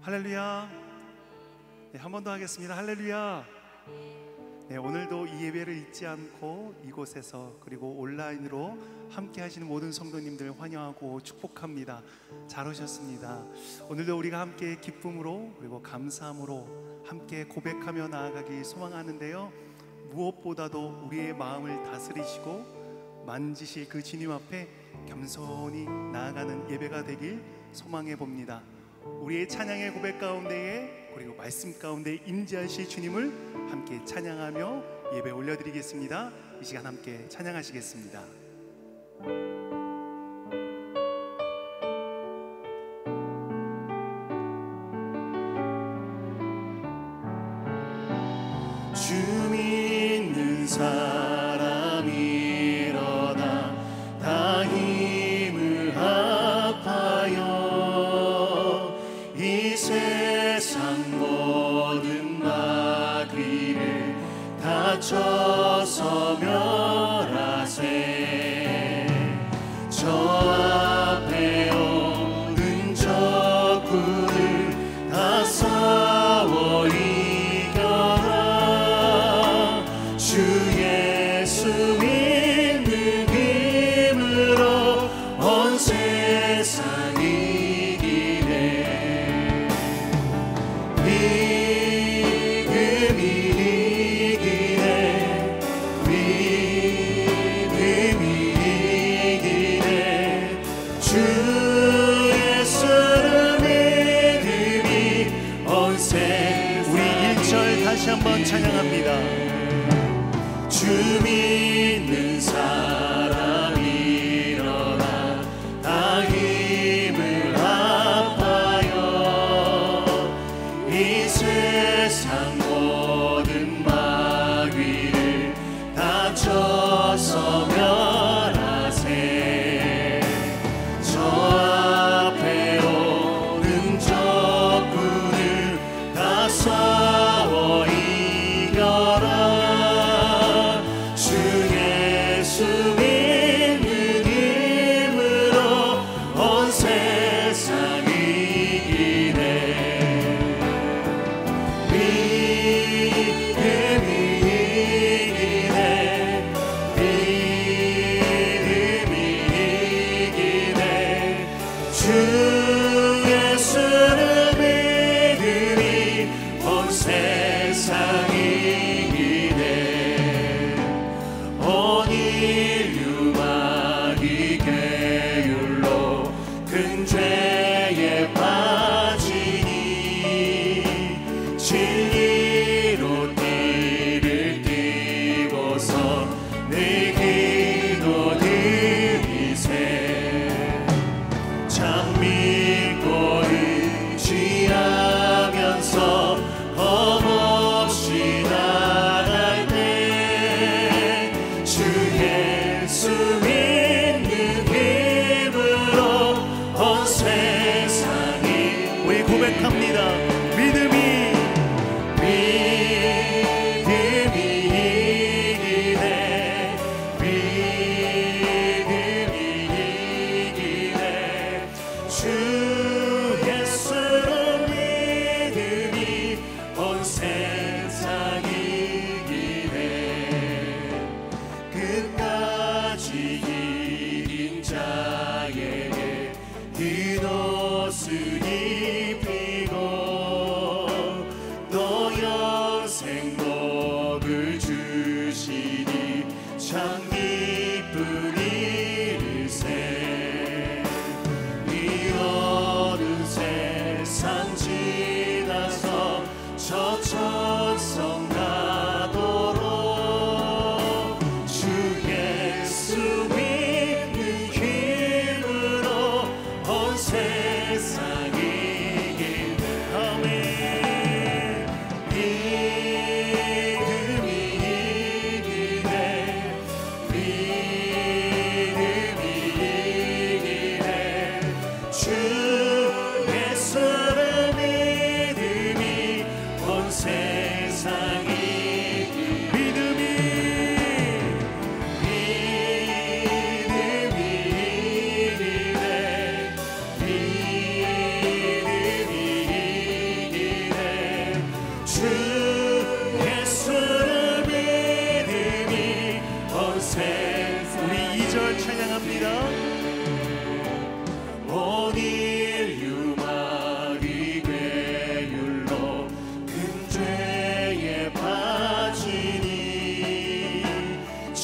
할렐루야. 네, 한 번 더 하겠습니다. 할렐루야. 네, 오늘도 이 예배를 잊지 않고 이곳에서 그리고 온라인으로 함께 하시는 모든 성도님들 환영하고 축복합니다. 잘 오셨습니다. 오늘도 우리가 함께 기쁨으로 그리고 감사함으로 함께 고백하며 나아가기 소망하는데요, 무엇보다도 우리의 마음을 다스리시고 만지실 그 주님 앞에 겸손히 나아가는 예배가 되길 소망해 봅니다. 우리의 찬양의 고백 가운데에 그리고 말씀 가운데 임재하실 주님을 함께 찬양하며 예배 올려드리겠습니다. 이 시간 함께 찬양하시겠습니다. 주 믿는 사람 일어나 다 힘을 합하여 이 세상 모든 마귀를 다쳐서 멸하세. 저 앞에 오는 적군을 다 싸워 이겨라. 주 예수 믿는 힘으로 온 세상 이기네. 믿음이 이기네. 믿음이 이기네. 주 예수를 믿음이 온 세상. 우리 1절 다시 한번 찬양합니다. 주 믿는 사람 일어나 다 힘을 합하여 이 세상 모든 마귀를 다쳐서 멸하세. 저 앞에 오는 적군을 다 싸워 이겨라. 주 예수 믿는 힘으로 온 세상 이기네. 믿음이 이기네. 믿음이 이기네. 주 예수를 믿음이 온 세상 이기네. 온 인류 마귀 계율로 큰 죄에 빠지니 진리로 띠를 띠고서 내 기도 드리세. 참 믿고 의지하면서 험없이 나갈 때 주 예수 믿는 힘으로 온 세상이. 우리 고백합니다. 믿음이 이기네. 믿음이 이기네. 주 예수를 믿음이 온 세상 이기네. 끝까지 이긴 자에게 긴 옷을 입히고 또 영생 복을 주시니 참 기쁜 일일세. 이 어두운 세상 지나서 저 천성 가도록 주 예수 믿는 힘으로 온 세상 이기네. 아멘. 믿음이 이기네. 믿음이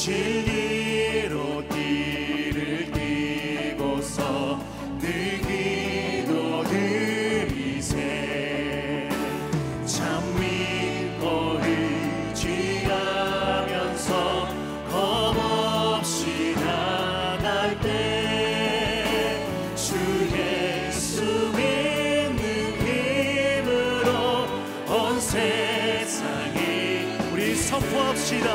진리로 띠를 띠고서 늘 기도드리세. 참 믿고 의지하면서 겁없이 나갈 때 주 예수 믿는 힘으로 온 세상이 우리 선포합시다.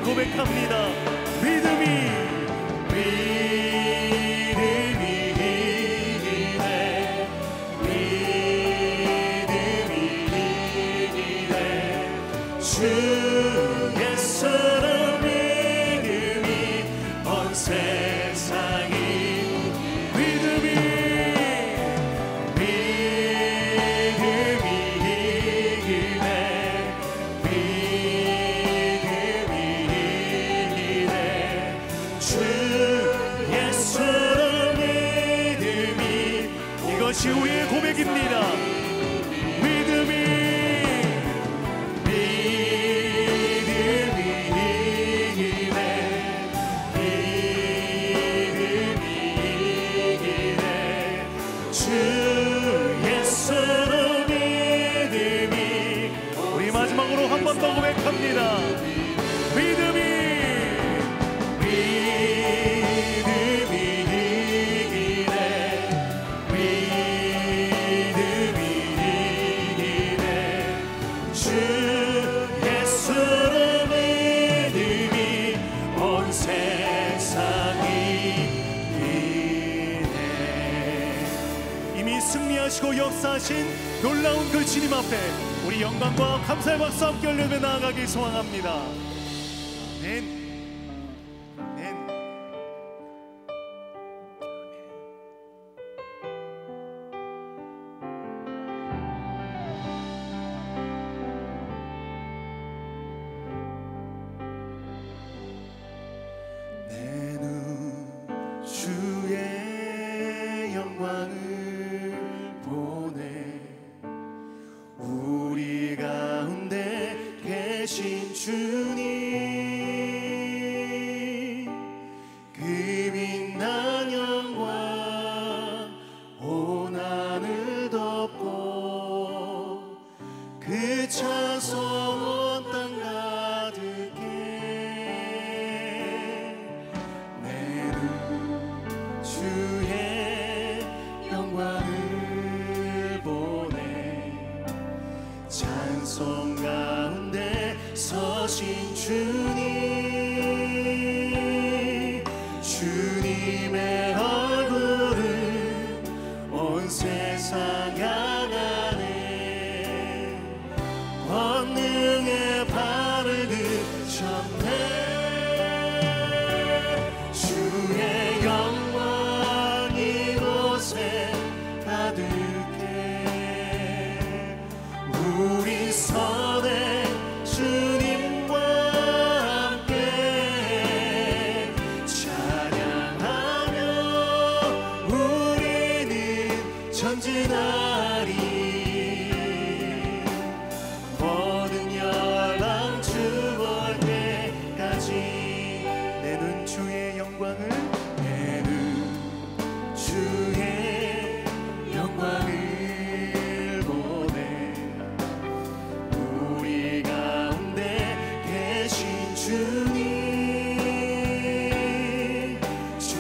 고백합니다. 믿음이 이기네. 주 예수를 믿음이 온 세상이 믿음이 이기네. 이것이 우리의 고백입니다. 믿음이 이기네. 주 예수를 믿음이 우리 마지막으로 한 번 더 고백합니다. 믿음이 승리하시고 역사하신 놀라운 그 주님 앞에 우리 영광과 감사의 박수 함께 올리며 나아가길 소망합니다. 아멘. 내 눈 주의 영광을 우리 가운데 계신 주님, 그 빛난 영광 온 하늘 덮고 그 찬송 온 땅 가득해. 내 눈 주의 영광을 보네. 찬송 가운데 서신 주님, 주님의 얼굴을 온 세상 향하네. 권능의 발을 드셨네. 주의 영광 이곳에 가득해. 우리 서대 주님과 함께 찬양하며 우리는 전진하리. 모든 열방 주 볼 때까지 내 눈 주의 영광을, 내 눈 주의 영광을 주님, 주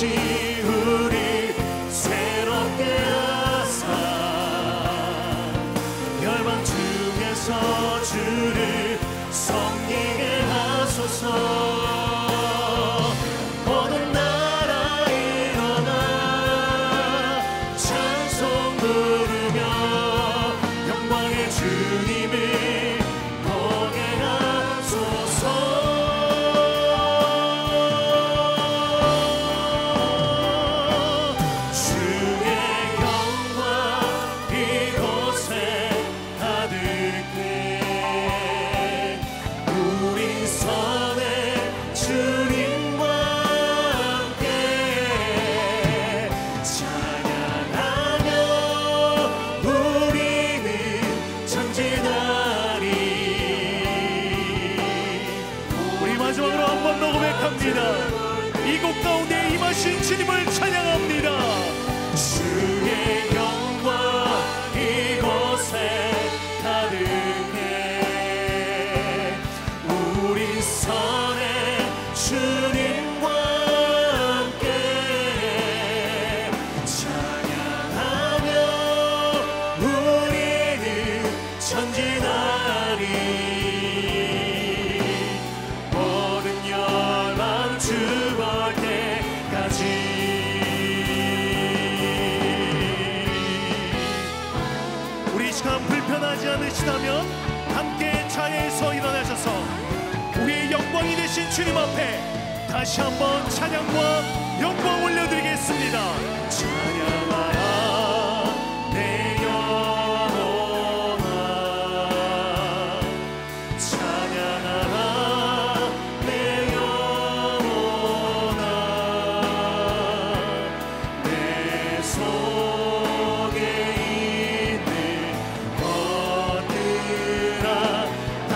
다시 우리 새롭게 하사 열방 중에서 주를 섬기게 하소서. 모든 나라 일어나 찬송 부르며 영광의 주님을 보게 하소서. 주의 영광 이곳에 가득해 우리 선에 주님과 함께 찬양하며 우리는 전진하리. 우리 마지막으로 한 번 더 고백합니다. 이곳 가운데 임하신 주님을 찬양합니다. 주의 영광 이곳에 가득해 우리 선에 주님과 함께 찬양하며 우리는 전진하리. 모든 열방 주볼 때까지. 우리 이 시간 불편하지 않으시다면 함께 자리에서 일어나셔서 우리의 영광이 되신 주님 앞에 다시 한번 찬양과 영광 올려드리겠습니다. 찬양하라 내 영혼아 찬양하라 내 영혼아 내 속에 있는 것들아 다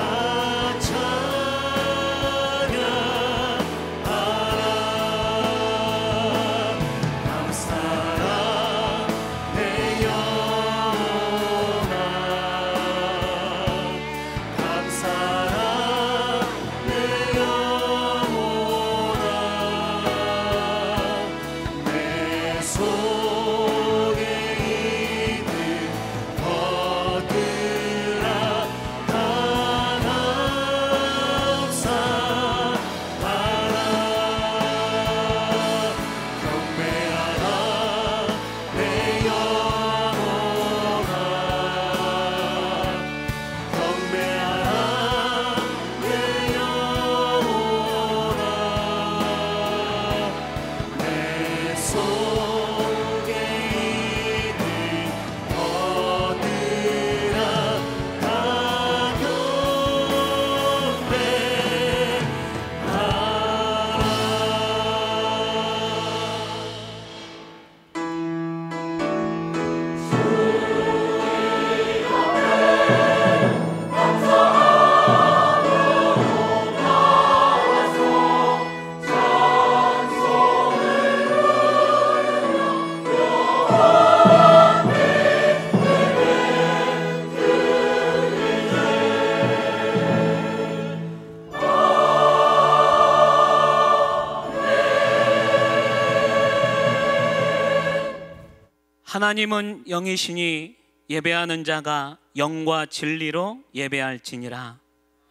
하나님은 영이시니 예배하는 자가 영과 진리로 예배할지니라.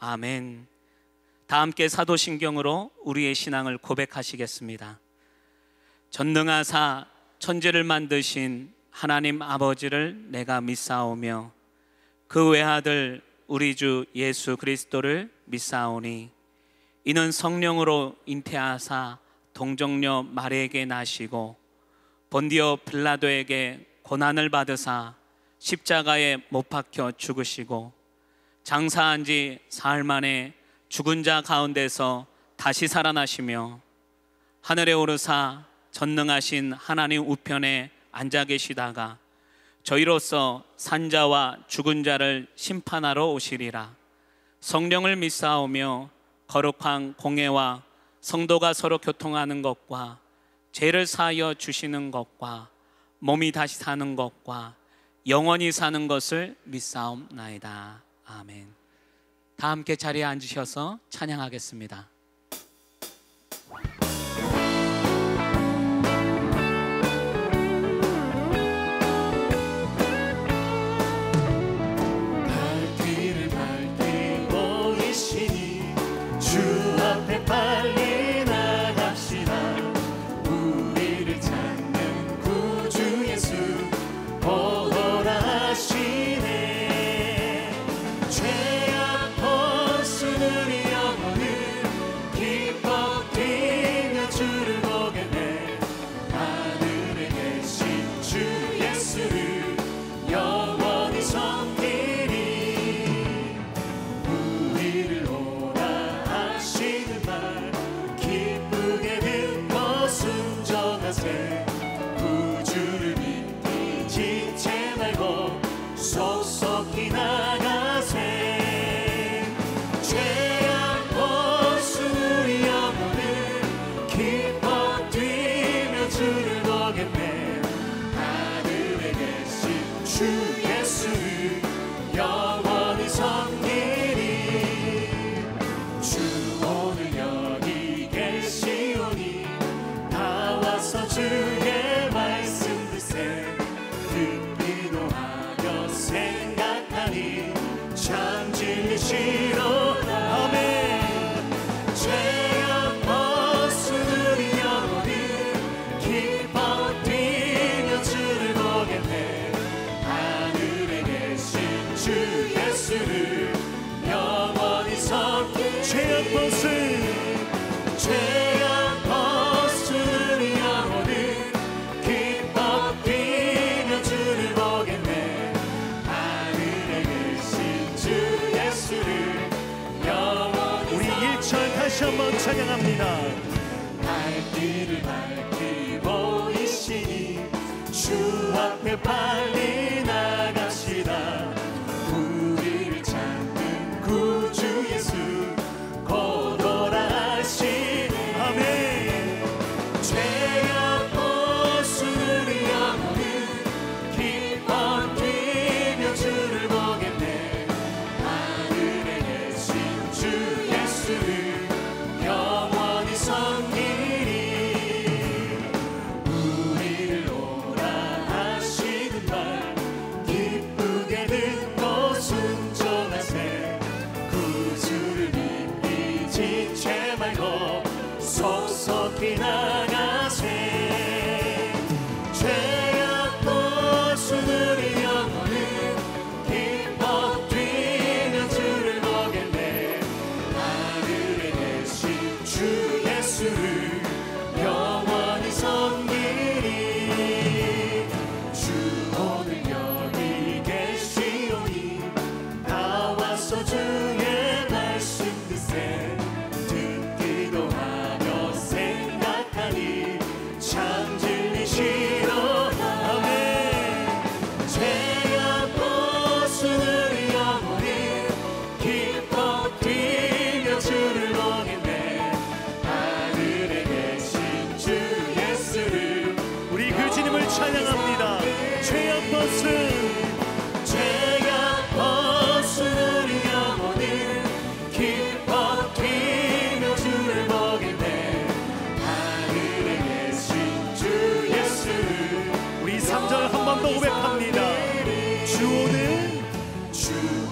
아멘. 다 함께 사도신경으로 우리의 신앙을 고백하시겠습니다. 전능하사 천지를 만드신 하나님 아버지를 내가 믿사오며 그 외아들 우리 주 예수 그리스도를 믿사오니 이는 성령으로 잉태하사 동정녀 마리에게 나시고 본디오 빌라도에게 고난을 받으사 십자가에 못 박혀 죽으시고 장사한 지 사흘 만에 죽은 자 가운데서 다시 살아나시며 하늘에 오르사 전능하신 하나님 우편에 앉아 계시다가 저희로서 산자와 죽은 자를 심판하러 오시리라. 성령을 믿사오며 거룩한 공회와 성도가 서로 교통하는 것과 죄를 사하여 주시는 것과 몸이 다시 사는 것과 영원히 사는 것을 믿사옵나이다. 아멘. 다 함께 자리에 앉으셔서 찬양하겠습니다. 죄악 벗은 영혼은 기뻐 뛰며 주를 보겠네. 하늘에 계신 주 예수를 영원히 우리 1절 다시 한번 찬양합니다. 발길을 밝히 보이시니 주 앞에 빨리 나가시다. 우리를 찾는 구주 예수 곧 오라시니 아멘. 죄악 벗은 영혼은 기뻐 뛰며 주를 보겠네. 하늘에 계신 주 예수를 영원히 섬기리. 우리를 오라 하시는 말 기쁘게 듣고 순종하세. 구주를 믿기 지체 말고 속속히 나가세. 죄악 벗은 우리 영혼은 기뻐 뛰며 주를 보겠네. 하늘에 계신 주 예수를 영원히 섬기리. 주 오늘 여기 계시오니 다 와서 주의 말씀 듣세. 듣기도 하며 생각하니 참 진리시로 아멘. 죄악 벗은 우리 영혼이 기뻐 뛰며 주를 보겠네. 하늘에 계신 주 예수를 우리 그 주님을 찬양합니다. 죄악 벗은 죄악 벗은 우리 영혼은 기뻐 뛰며 주를 보겠네. 하늘에 계신 주 예수를 우리 3절 한 번 더 고백합니다. 주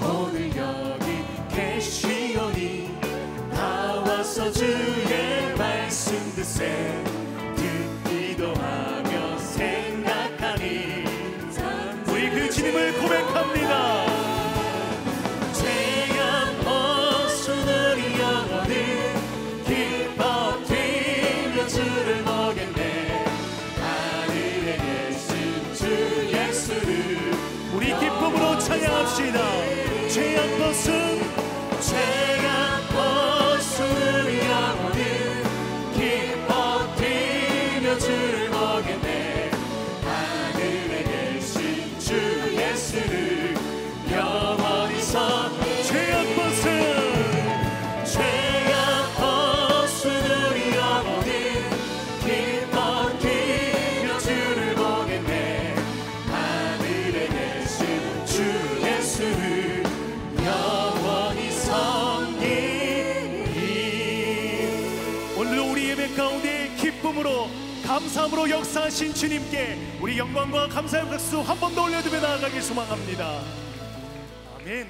오늘 여기 계시오니 다 와서 주의 말씀 듣세. 듣기도 하며 생각하니 우리 그 주님을 고백합니다. 죄악 벗은 우리 영혼은 기뻐 뛰며 주를 보겠네. 하늘에 계신 주 예수를 우리 기쁨으로 찬양합시다. 죄악 벗은 우리 영혼은 기뻐 뛰며 주를 보겠네. 하늘에 계신 주 예수를 영원히 죄악 벗은 우리 영혼은 기뻐 뛰며 주를 보겠네. 하늘에 계신 주 예수를 영원히 섬기리. 오늘도 우리 예배 가운데 기쁨으로 감사함으로 역사하신 주님께 우리 영광과 감사의 박수 한 번 더 올려드려 나아가길 소망합니다. 아멘.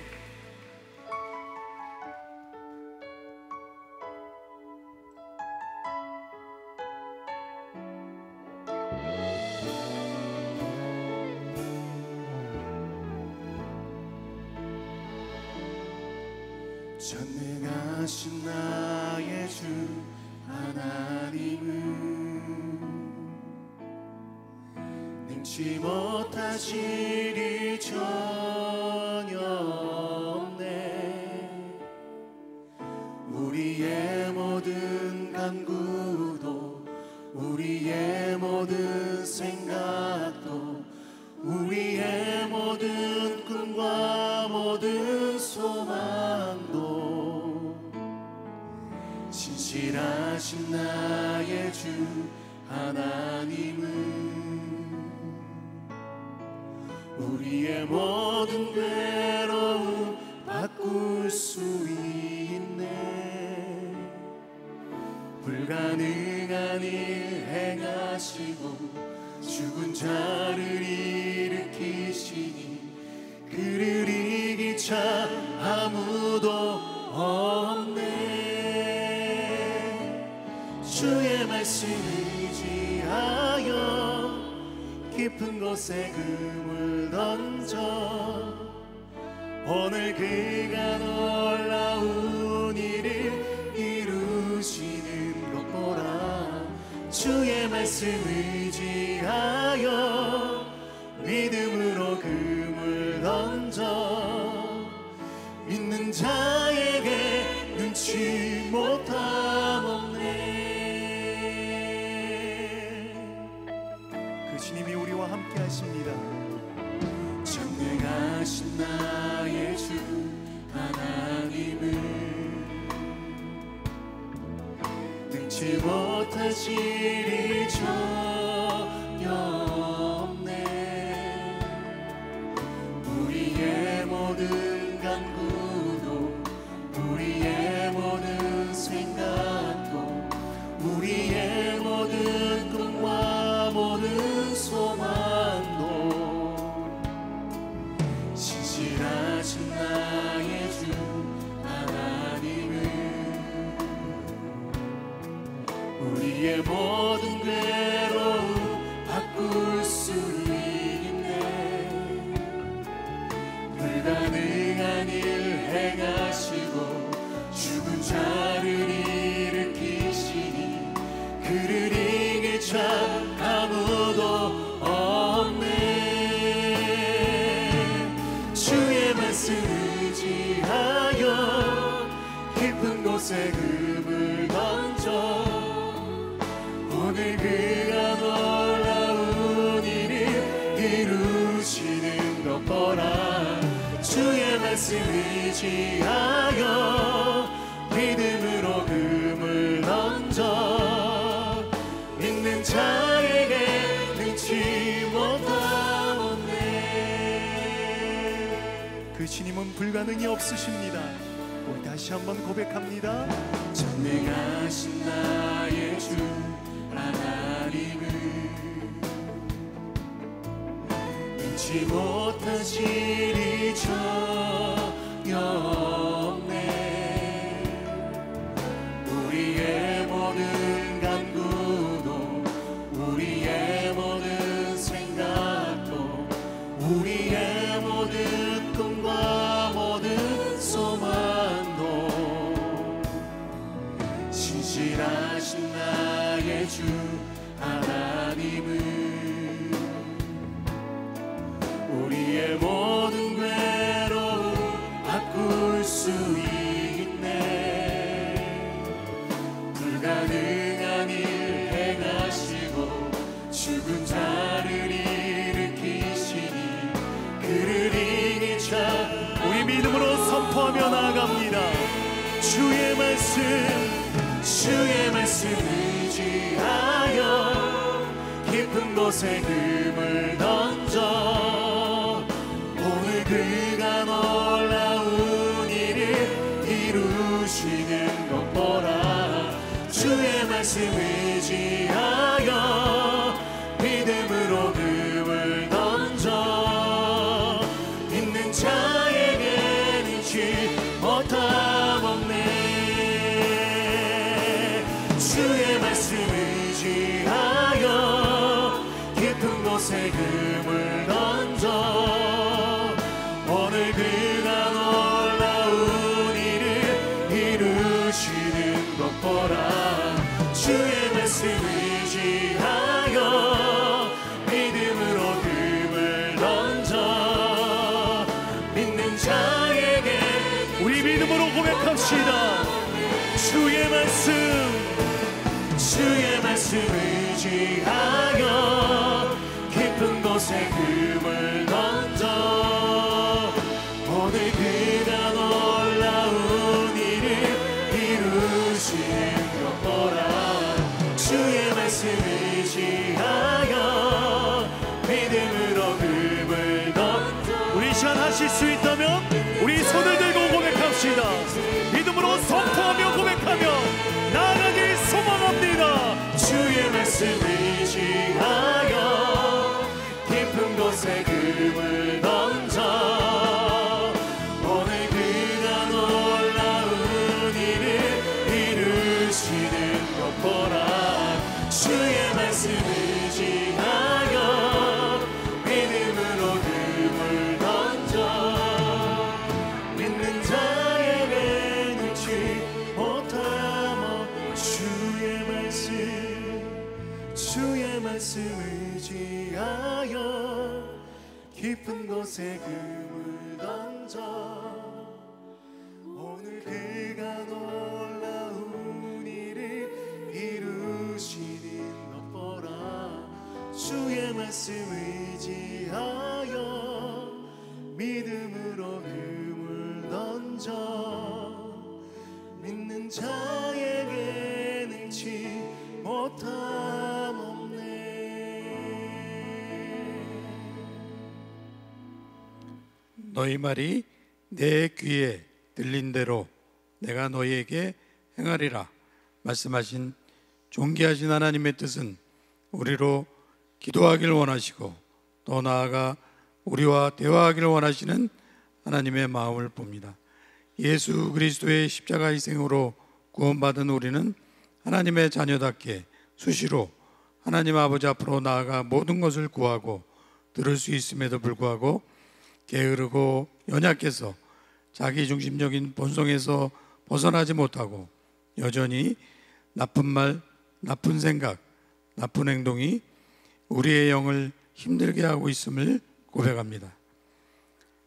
전능하신 나의 주 하나님은 능치 못하실 일 전혀 없네. 우리의 모든 간구도 우리의 모든 생각도 우리의 모든 꿈과 모든 소망도 신실하신 나의 주 하나님은 우리의 모든 괴로움 바꿀 수 있네. 불가능한 일 행하시고 죽은 자를 일으키시니 그를 이길 자 아무도 없네. 주의 말씀 의지하여 깊은 곳에 금을 던져 오늘 그가 놀라운 일을 이루시는 것 주의 말씀 의지하여 믿음으로 금을 던져 믿는 자에게 눈치 못함 없네. 그 주님이 우리와 함께 하십니다. 전능하신 나의 주 하나님을 능치 못하시리 전혀 없네. 우리의 모든 간구도 우리의 모든 생각도 우리의 모든 꿈과 모든 소망도 신실하신 나의 주 하나님을 우리의 모든 괴로움 바꿀 수 있네. 불가능한 일 행하시고 죽은 자를 일으키시니 그를 이길 자 아무도 없네. 주의 말씀 의지하여 깊은 곳에 금을 던져 오늘 그가 놀라운 일을 이루시는 것 보라. 주의 말씀 의지하여 믿음으로 금을 던져 믿는 자에게 능치 못함 없네. 그 주님은 불가능이 없으십니다. 우리 다시 한번 고백합니다. 전능하신 나의 주 하나님을 능치 못하시리 전혀 없네. 우리의 모든 간구도 우리의 모든 생각도 우리의 모든 꿈과 모든 소망도 신실하신 나의 주 하나님을 우리의 모든 괴로움 바꿀 수 있네. 불가능한 일 행하시고 죽은 자를 일으키시니 그를 이길 자 우리 믿음으로 선포하며 나아갑니다. 주의 말씀 의지하여 깊은 곳에 금을 던져 오늘 그가 놀라운 일을 이루시는 것 보라. 주의 말씀 의지하여 믿음으로 금을 던져 믿는 자에게 능치 못함 없네. 주의 말씀 의지하여 깊은 곳에 금을 던져 오늘 그가 놀라운 일을 이루시는 것 보라. 주의 말씀 의지하여 믿음으로 금을 던져 믿는 자에게 우리 믿음으로 고백합시다. 주의 말씀 의지하여 깊은 곳에 금을 던져 오늘 그가 놀라운 일을 이루시는 것 보라. 주의 말씀 의지하여 믿음으로 금을 던져 우리 시간 하실 수 있다면 우리 손을 들고 고백합시다. 믿음으로 선포하며 고백하며 나아가길 소망합니다. 주의 말씀 의지하여 깊은 곳에 금을 던져 오늘 그가 놀라운 일을 이루시는 것 보라. 주의 말씀 의지하여 믿음으로 금을 던져 믿는 자에게 눈치 못하며 주의 말씀 말씀 의지하여 깊은 곳에 금을 던져 오늘 그가 놀라운 일을 이루시니 너보라 주의 말씀 의지하여 믿음으로 금을 던져 믿는 자에게 능치 못함 없네. 너희 말이 내 귀에 들린 대로 내가 너희에게 행하리라 말씀하신 존귀하신 하나님의 뜻은 우리로 기도하길 원하시고 또 나아가 우리와 대화하길 원하시는 하나님의 마음을 봅니다. 예수 그리스도의 십자가 희생으로 구원받은 우리는 하나님의 자녀답게 수시로 하나님 아버지 앞으로 나아가 모든 것을 구하고 들을 수 있음에도 불구하고 게으르고 연약해서 자기중심적인 본성에서 벗어나지 못하고 여전히 나쁜 말, 나쁜 생각, 나쁜 행동이 우리의 영을 힘들게 하고 있음을 고백합니다.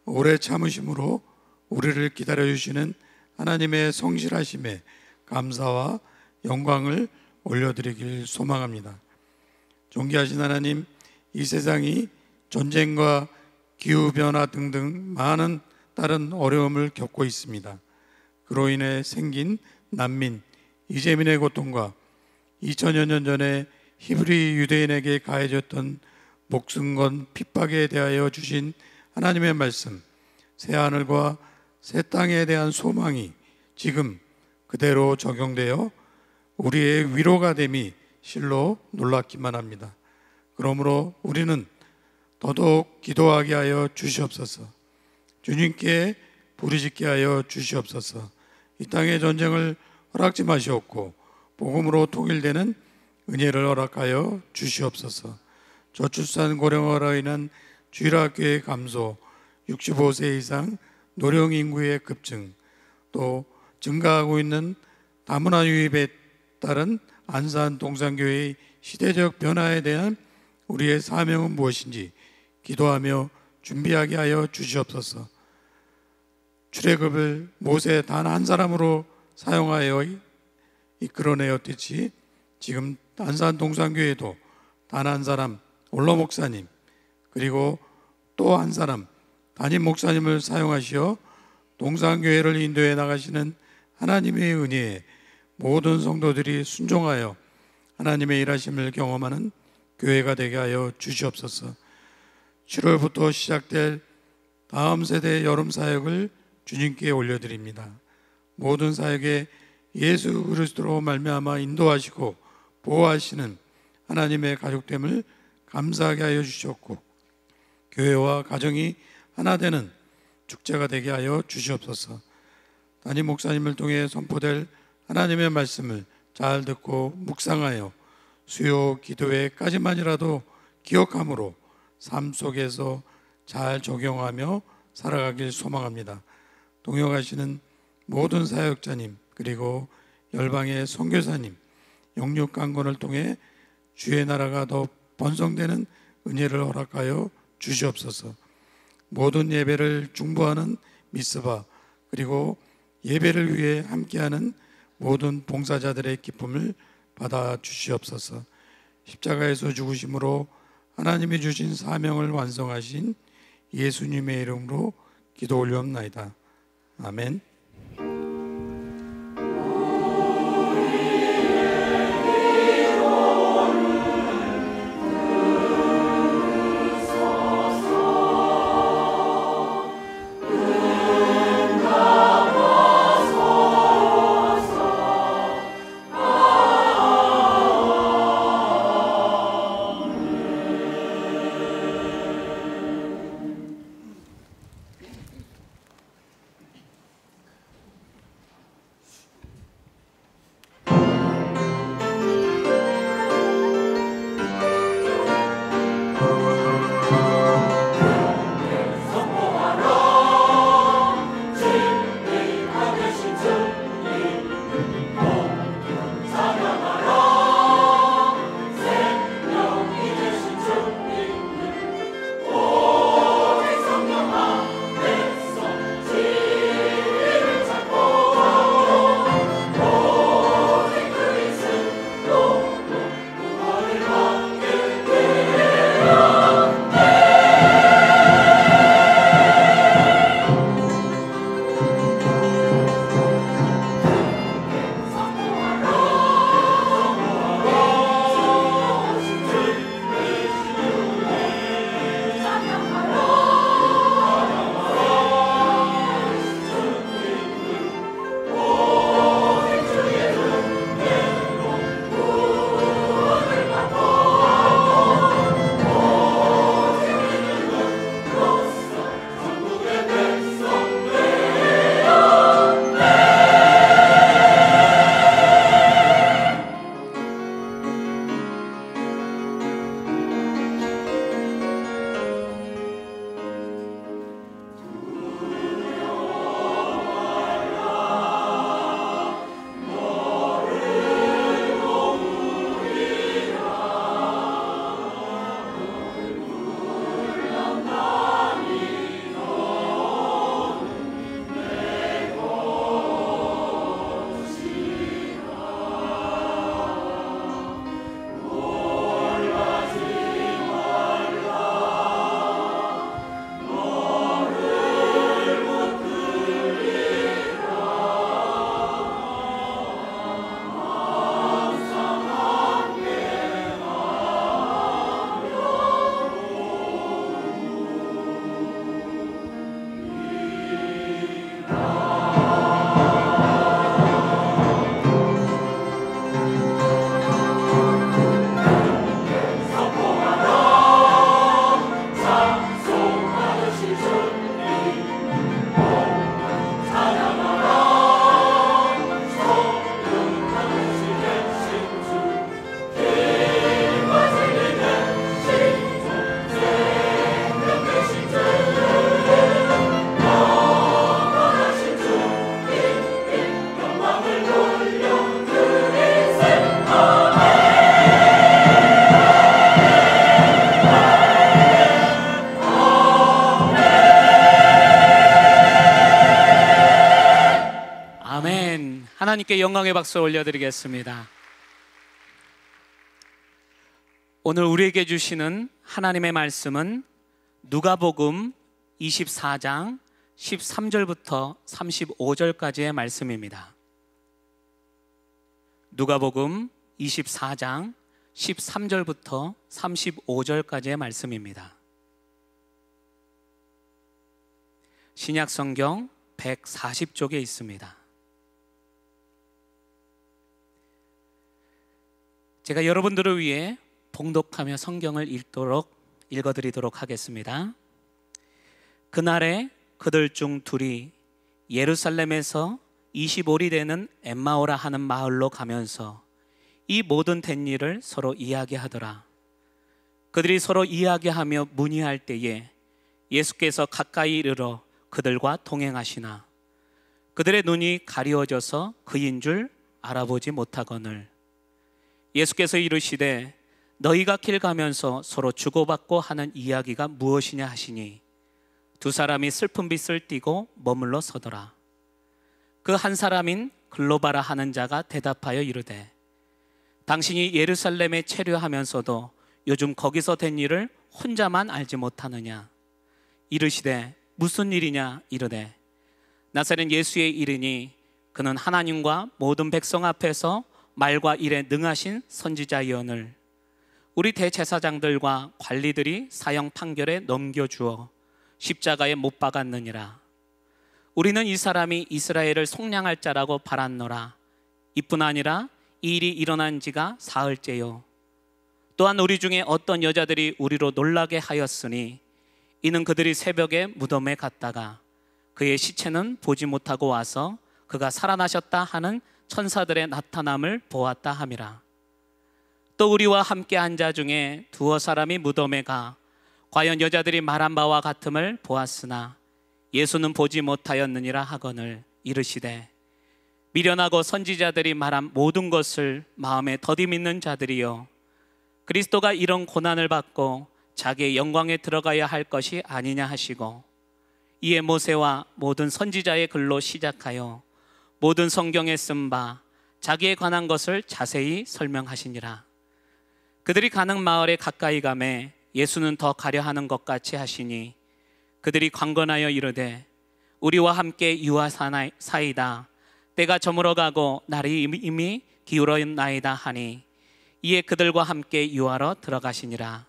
오래 참으심으로 우리를 기다려주시는 하나님의 성실하심에 감사와 영광을 올려드리길 소망합니다. 존귀하신 하나님, 이 세상이 전쟁과 기후변화 등등 많은 다른 어려움을 겪고 있습니다. 그로 인해 생긴 난민, 이재민의 고통과 2000여 년 전에 히브리 유대인에게 가해졌던 목숨 건 핍박에 대하여 주신 하나님의 말씀, 새 하늘과 새 땅에 대한 소망이 지금 그대로 적용되어 우리의 위로가 됨이 실로 놀랍기만 합니다. 그러므로 우리는 더더욱 기도하게 하여 주시옵소서. 주님께 부르짖게 하여 주시옵소서. 이 땅의 전쟁을 허락지 마시옵고 복음으로 통일되는 은혜를 허락하여 주시옵소서. 저출산 고령화로 인한 주일학교의 감소, 65세 이상 노령 인구의 급증, 또 증가하고 있는 다문화 유입에 따른 안산 동산교회의 시대적 변화에 대한 우리의 사명은 무엇인지 기도하며 준비하게 하여 주시옵소서. 출애굽을 모세 단 한 사람으로 사용하여 이끌어내었듯이 지금 안산 동산교회도 단 한 사람 올로 목사님 그리고 또 한 사람 담임 목사님을 사용하시어 동산교회를 인도해 나가시는 하나님의 은혜에 모든 성도들이 순종하여 하나님의 일하심을 경험하는 교회가 되게 하여 주시옵소서. 7월부터 시작될 다음 세대 여름 사역을 주님께 올려드립니다. 모든 사역에 예수 그리스도로 말미암아 인도하시고 보호하시는 하나님의 가족됨을 감사하게 하여 주셨고 교회와 가정이 하나 되는 축제가 되게 하여 주시옵소서. 담임 목사님을 통해 선포될 하나님의 말씀을 잘 듣고 묵상하여 수요 기도회까지만이라도 기억함으로 삶 속에서 잘 적용하며 살아가길 소망합니다. 동역하시는 모든 사역자님 그리고 열방의 선교사님 영육 강권을 통해 주의 나라가 더 번성되는 은혜를 허락하여 주시옵소서. 모든 예배를 중보하는 미스바 그리고 예배를 위해 함께하는 모든 봉사자들의 기쁨을 받아 주시옵소서. 십자가에서 죽으심으로 하나님이 주신 사명을 완성하신 예수님의 이름으로 기도 올리옵나이다. 아멘. 하나님께 영광의 박수 올려드리겠습니다. 오늘 우리에게 주시는 하나님의 말씀은 누가복음 24장 13절부터 35절까지의 말씀입니다. 누가복음 24장 13절부터 35절까지의 말씀입니다. 신약성경 140쪽에 있습니다. 제가 여러분들을 위해 봉독하며 성경을 읽어드리도록 하겠습니다. 그날에 그들 중 둘이 예루살렘에서 25리 되는 엠마오라 하는 마을로 가면서 이 모든 된 일을 서로 이야기하더라. 그들이 서로 이야기하며 문의할 때에 예수께서 가까이 이르러 그들과 동행하시나 그들의 눈이 가리워져서 그인 줄 알아보지 못하거늘 예수께서 이르시되 너희가 길 가면서 서로 주고받고 하는 이야기가 무엇이냐 하시니 두 사람이 슬픈 빛을 띠고 머물러 서더라. 그 한 사람인 글로바라 하는 자가 대답하여 이르되 당신이 예루살렘에 체류하면서도 요즘 거기서 된 일을 혼자만 알지 못하느냐. 이르시되 무슨 일이냐 이르되 나사렛 예수의 일이니 그는 하나님과 모든 백성 앞에서 말과 일에 능하신 선지자이오늘 우리 대제사장들과 관리들이 사형 판결에 넘겨주어 십자가에 못 박았느니라. 우리는 이 사람이 이스라엘을 속량할 자라고 바랐노라. 이뿐 아니라 이 일이 일어난 지가 사흘째요. 또한 우리 중에 어떤 여자들이 우리로 놀라게 하였으니 이는 그들이 새벽에 무덤에 갔다가 그의 시체는 보지 못하고 와서 그가 살아나셨다 하는 천사들의 나타남을 보았다 함이라. 또 우리와 함께 한 자 중에 두어 사람이 무덤에 가 과연 여자들이 말한 바와 같음을 보았으나 예수는 보지 못하였느니라 하거늘 이르시되 미련하고 선지자들이 말한 모든 것을 마음에 더디 믿는 자들이여 그리스도가 이런 고난을 받고 자기의 영광에 들어가야 할 것이 아니냐 하시고 이에 모세와 모든 선지자의 글로 시작하여 모든 성경에 쓴 바 자기에 관한 것을 자세히 설명하시니라. 그들이 가는 마을에 가까이 가매 예수는 더 가려 하는 것 같이 하시니 그들이 강건하여 이르되 우리와 함께 유하사이다. 때가 저물어가고 날이 이미 기울어나이다 하니 이에 그들과 함께 유하러 들어가시니라.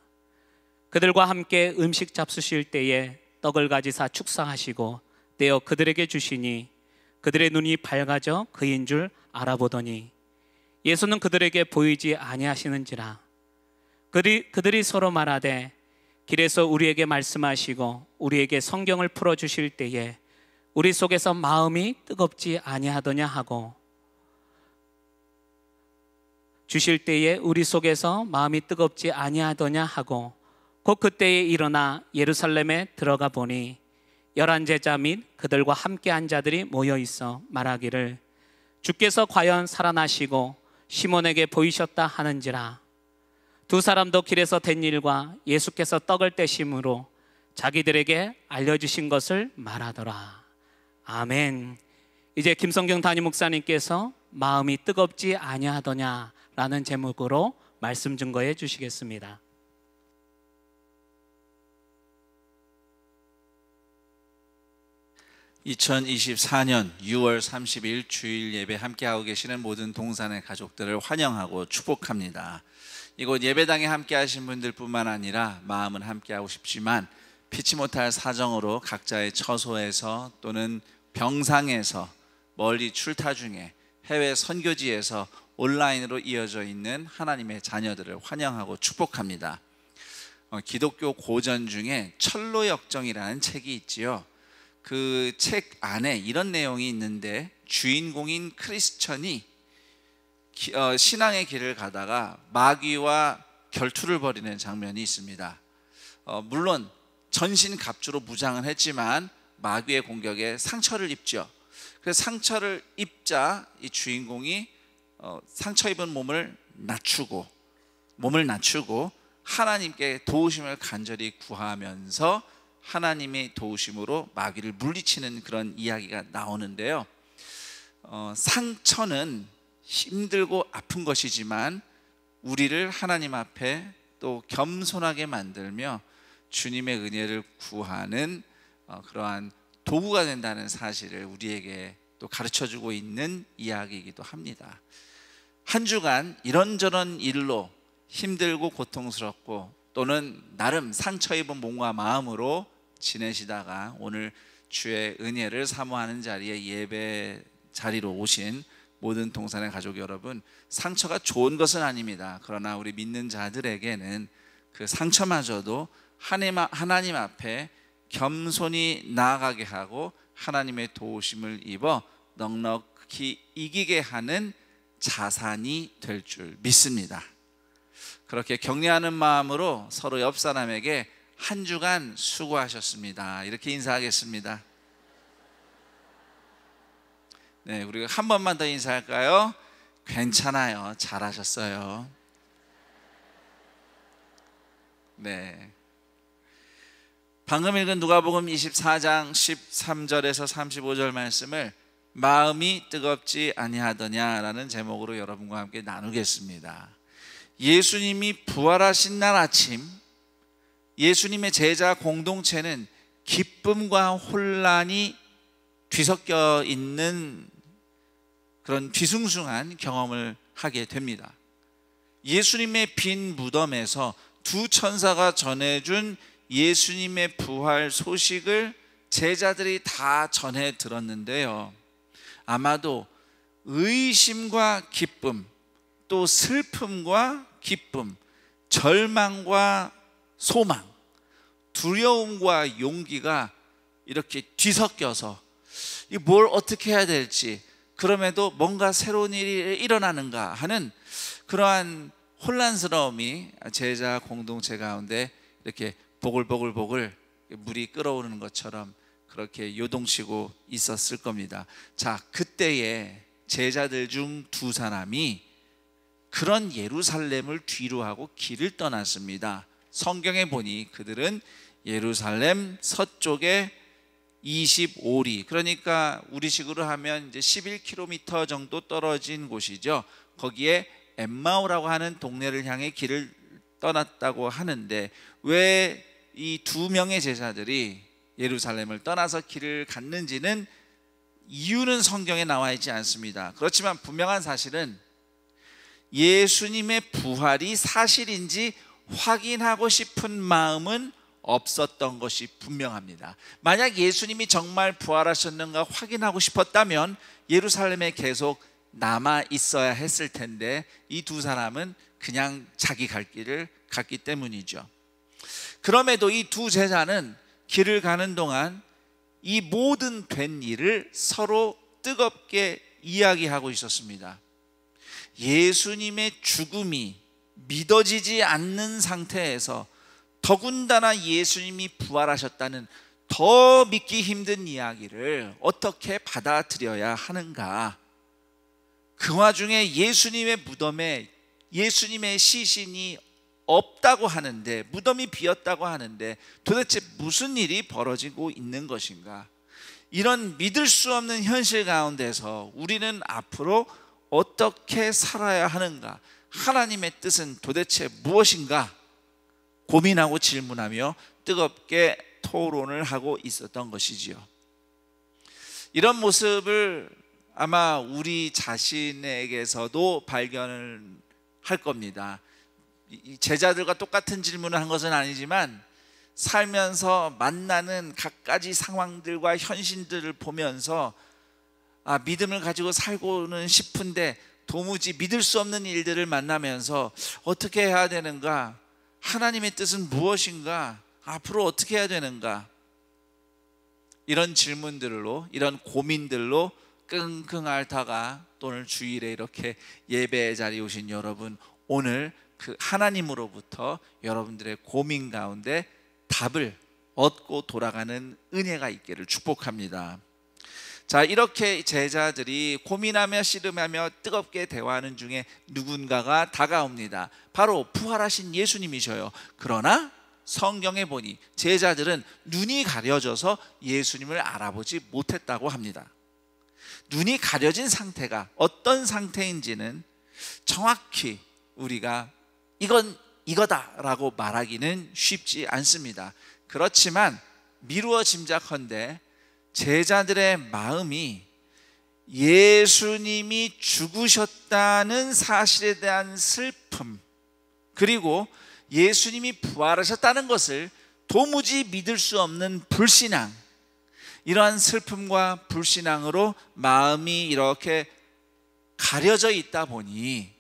그들과 함께 음식 잡수실 때에 떡을 가지사 축사하시고 떼어 그들에게 주시니 그들의 눈이 밝아져 그인 줄 알아보더니 예수는 그들에게 보이지 아니하시는지라. 그들이 서로 말하되 길에서 우리에게 말씀하시고 우리에게 성경을 풀어주실 때에 우리 속에서 마음이 뜨겁지 아니하더냐 하고 주실 때에 우리 속에서 마음이 뜨겁지 아니하더냐 하고 곧 그때에 일어나 예루살렘에 들어가 보니 11 제자 및 그들과 함께 한 자들이 모여 있어 말하기를 주께서 과연 살아나시고 시몬에게 보이셨다 하는지라. 두 사람도 길에서 된 일과 예수께서 떡을 떼심으로 자기들에게 알려주신 것을 말하더라. 아멘. 이제 김성경 담임 목사님께서 마음이 뜨겁지 아니하더냐 라는 제목으로 말씀 증거해 주시겠습니다. (2024년 6월 30일) 주일 예배 함께하고 계시는 모든 동산의 가족들을 환영하고 축복합니다. 이곳 예배당에 함께 하신 분들 뿐만 아니라 마음은 함께 하고 싶지만 피치 못할 사정으로 각자의 처소에서 또는 병상에서 멀리 출타 중에 해외 선교지에서 온라인으로 이어져 있는 하나님의 자녀들을 환영하고 축복합니다. 기독교 고전 중에 철로역정이라는 책이 있지요. 그 책 안에 이런 내용이 있는데 주인공인 크리스천이 신앙의 길을 가다가 마귀와 결투를 벌이는 장면이 있습니다. 물론 전신갑주로 무장을 했지만 마귀의 공격에 상처를 입죠. 그래서 상처를 입자 이 주인공이 상처 입은 몸을 낮추고 하나님께 도우심을 간절히 구하면서 하나님의 도우심으로 마귀를 물리치는 그런 이야기가 나오는데요. 상처는 힘들고 아픈 것이지만 우리를 하나님 앞에 또 겸손하게 만들며 주님의 은혜를 구하는 그러한 도구가 된다는 사실을 우리에게 또 가르쳐주고 있는 이야기이기도 합니다. 한 주간 이런저런 일로 힘들고 고통스럽고 또는 나름 상처 입은 몸과 마음으로 지내시다가 오늘 주의 은혜를 사모하는 자리에 예배 자리로 오신 모든 동산의 가족 여러분, 상처가 좋은 것은 아닙니다. 그러나 우리 믿는 자들에게는 그 상처마저도 하나님 앞에 겸손히 나아가게 하고 하나님의 도우심을 입어 넉넉히 이기게 하는 자산이 될 줄 믿습니다. 그렇게 격려하는 마음으로 서로 옆 사람에게 한 주간 수고하셨습니다, 이렇게 인사하겠습니다. 네, 우리가 한 번만 더 인사할까요? 괜찮아요, 잘하셨어요. 네, 방금 읽은 누가복음 24장 13절에서 35절 말씀을 마음이 뜨겁지 아니하더냐라는 제목으로 여러분과 함께 나누겠습니다. 예수님이 부활하신 날 아침, 예수님의 제자 공동체는 기쁨과 혼란이 뒤섞여 있는 그런 뒤숭숭한 경험을 하게 됩니다. 예수님의 빈 무덤에서 두 천사가 전해준 예수님의 부활 소식을 제자들이 다 전해 들었는데요, 아마도 의심과 기쁨, 또 슬픔과 기쁨, 절망과 소망, 두려움과 용기가 이렇게 뒤섞여서 뭘 어떻게 해야 될지, 그럼에도 뭔가 새로운 일이 일어나는가 하는 그러한 혼란스러움이 제자 공동체 가운데 이렇게 보글보글 물이 끓어오르는 것처럼 그렇게 요동치고 있었을 겁니다. 자, 그때에 제자들 중 두 사람이 그런 예루살렘을 뒤로하고 길을 떠났습니다. 성경에 보니 그들은 예루살렘 서쪽에 25리, 그러니까 우리식으로 하면 이제 11km 정도 떨어진 곳이죠. 거기에 엠마오라고 하는 동네를 향해 길을 떠났다고 하는데, 왜 이 두 명의 제자들이 예루살렘을 떠나서 길을 갔는지는 이유는 성경에 나와 있지 않습니다. 그렇지만 분명한 사실은 예수님의 부활이 사실인지 확인하고 싶은 마음은 없었던 것이 분명합니다. 만약 예수님이 정말 부활하셨는가 확인하고 싶었다면 예루살렘에 계속 남아 있어야 했을 텐데 이 두 사람은 그냥 자기 갈 길을 갔기 때문이죠. 그럼에도 이 두 제자는 길을 가는 동안 이 모든 된 일을 서로 뜨겁게 이야기하고 있었습니다. 예수님의 죽음이 믿어지지 않는 상태에서 더군다나 예수님이 부활하셨다는 더 믿기 힘든 이야기를 어떻게 받아들여야 하는가. 그 와중에 예수님의 무덤에 예수님의 시신이 없다고 하는데, 무덤이 비었다고 하는데 도대체 무슨 일이 벌어지고 있는 것인가. 이런 믿을 수 없는 현실 가운데서 우리는 앞으로 어떻게 살아야 하는가, 하나님의 뜻은 도대체 무엇인가 고민하고 질문하며 뜨겁게 토론을 하고 있었던 것이지요. 이런 모습을 아마 우리 자신에게서도 발견을 할 겁니다. 제자들과 똑같은 질문을 한 것은 아니지만 살면서 만나는 갖가지 상황들과 현실들을 보면서 믿음을 가지고 살고는 싶은데 도무지 믿을 수 없는 일들을 만나면서 어떻게 해야 되는가, 하나님의 뜻은 무엇인가, 앞으로 어떻게 해야 되는가, 이런 질문들로, 이런 고민들로 끙끙 앓다가 오늘 주일에 이렇게 예배의 자리에 오신 여러분, 오늘 그 하나님으로부터 여러분들의 고민 가운데 답을 얻고 돌아가는 은혜가 있기를 축복합니다. 자, 이렇게 제자들이 고민하며 씨름하며 뜨겁게 대화하는 중에 누군가가 다가옵니다. 바로 부활하신 예수님이셔요. 그러나 성경에 보니 제자들은 눈이 가려져서 예수님을 알아보지 못했다고 합니다. 눈이 가려진 상태가 어떤 상태인지는 정확히 우리가 이건 이거다라고 말하기는 쉽지 않습니다. 그렇지만 미루어 짐작컨대 제자들의 마음이 예수님이 죽으셨다는 사실에 대한 슬픔, 그리고 예수님이 부활하셨다는 것을 도무지 믿을 수 없는 불신앙, 이러한 슬픔과 불신앙으로 마음이 이렇게 가려져 있다 보니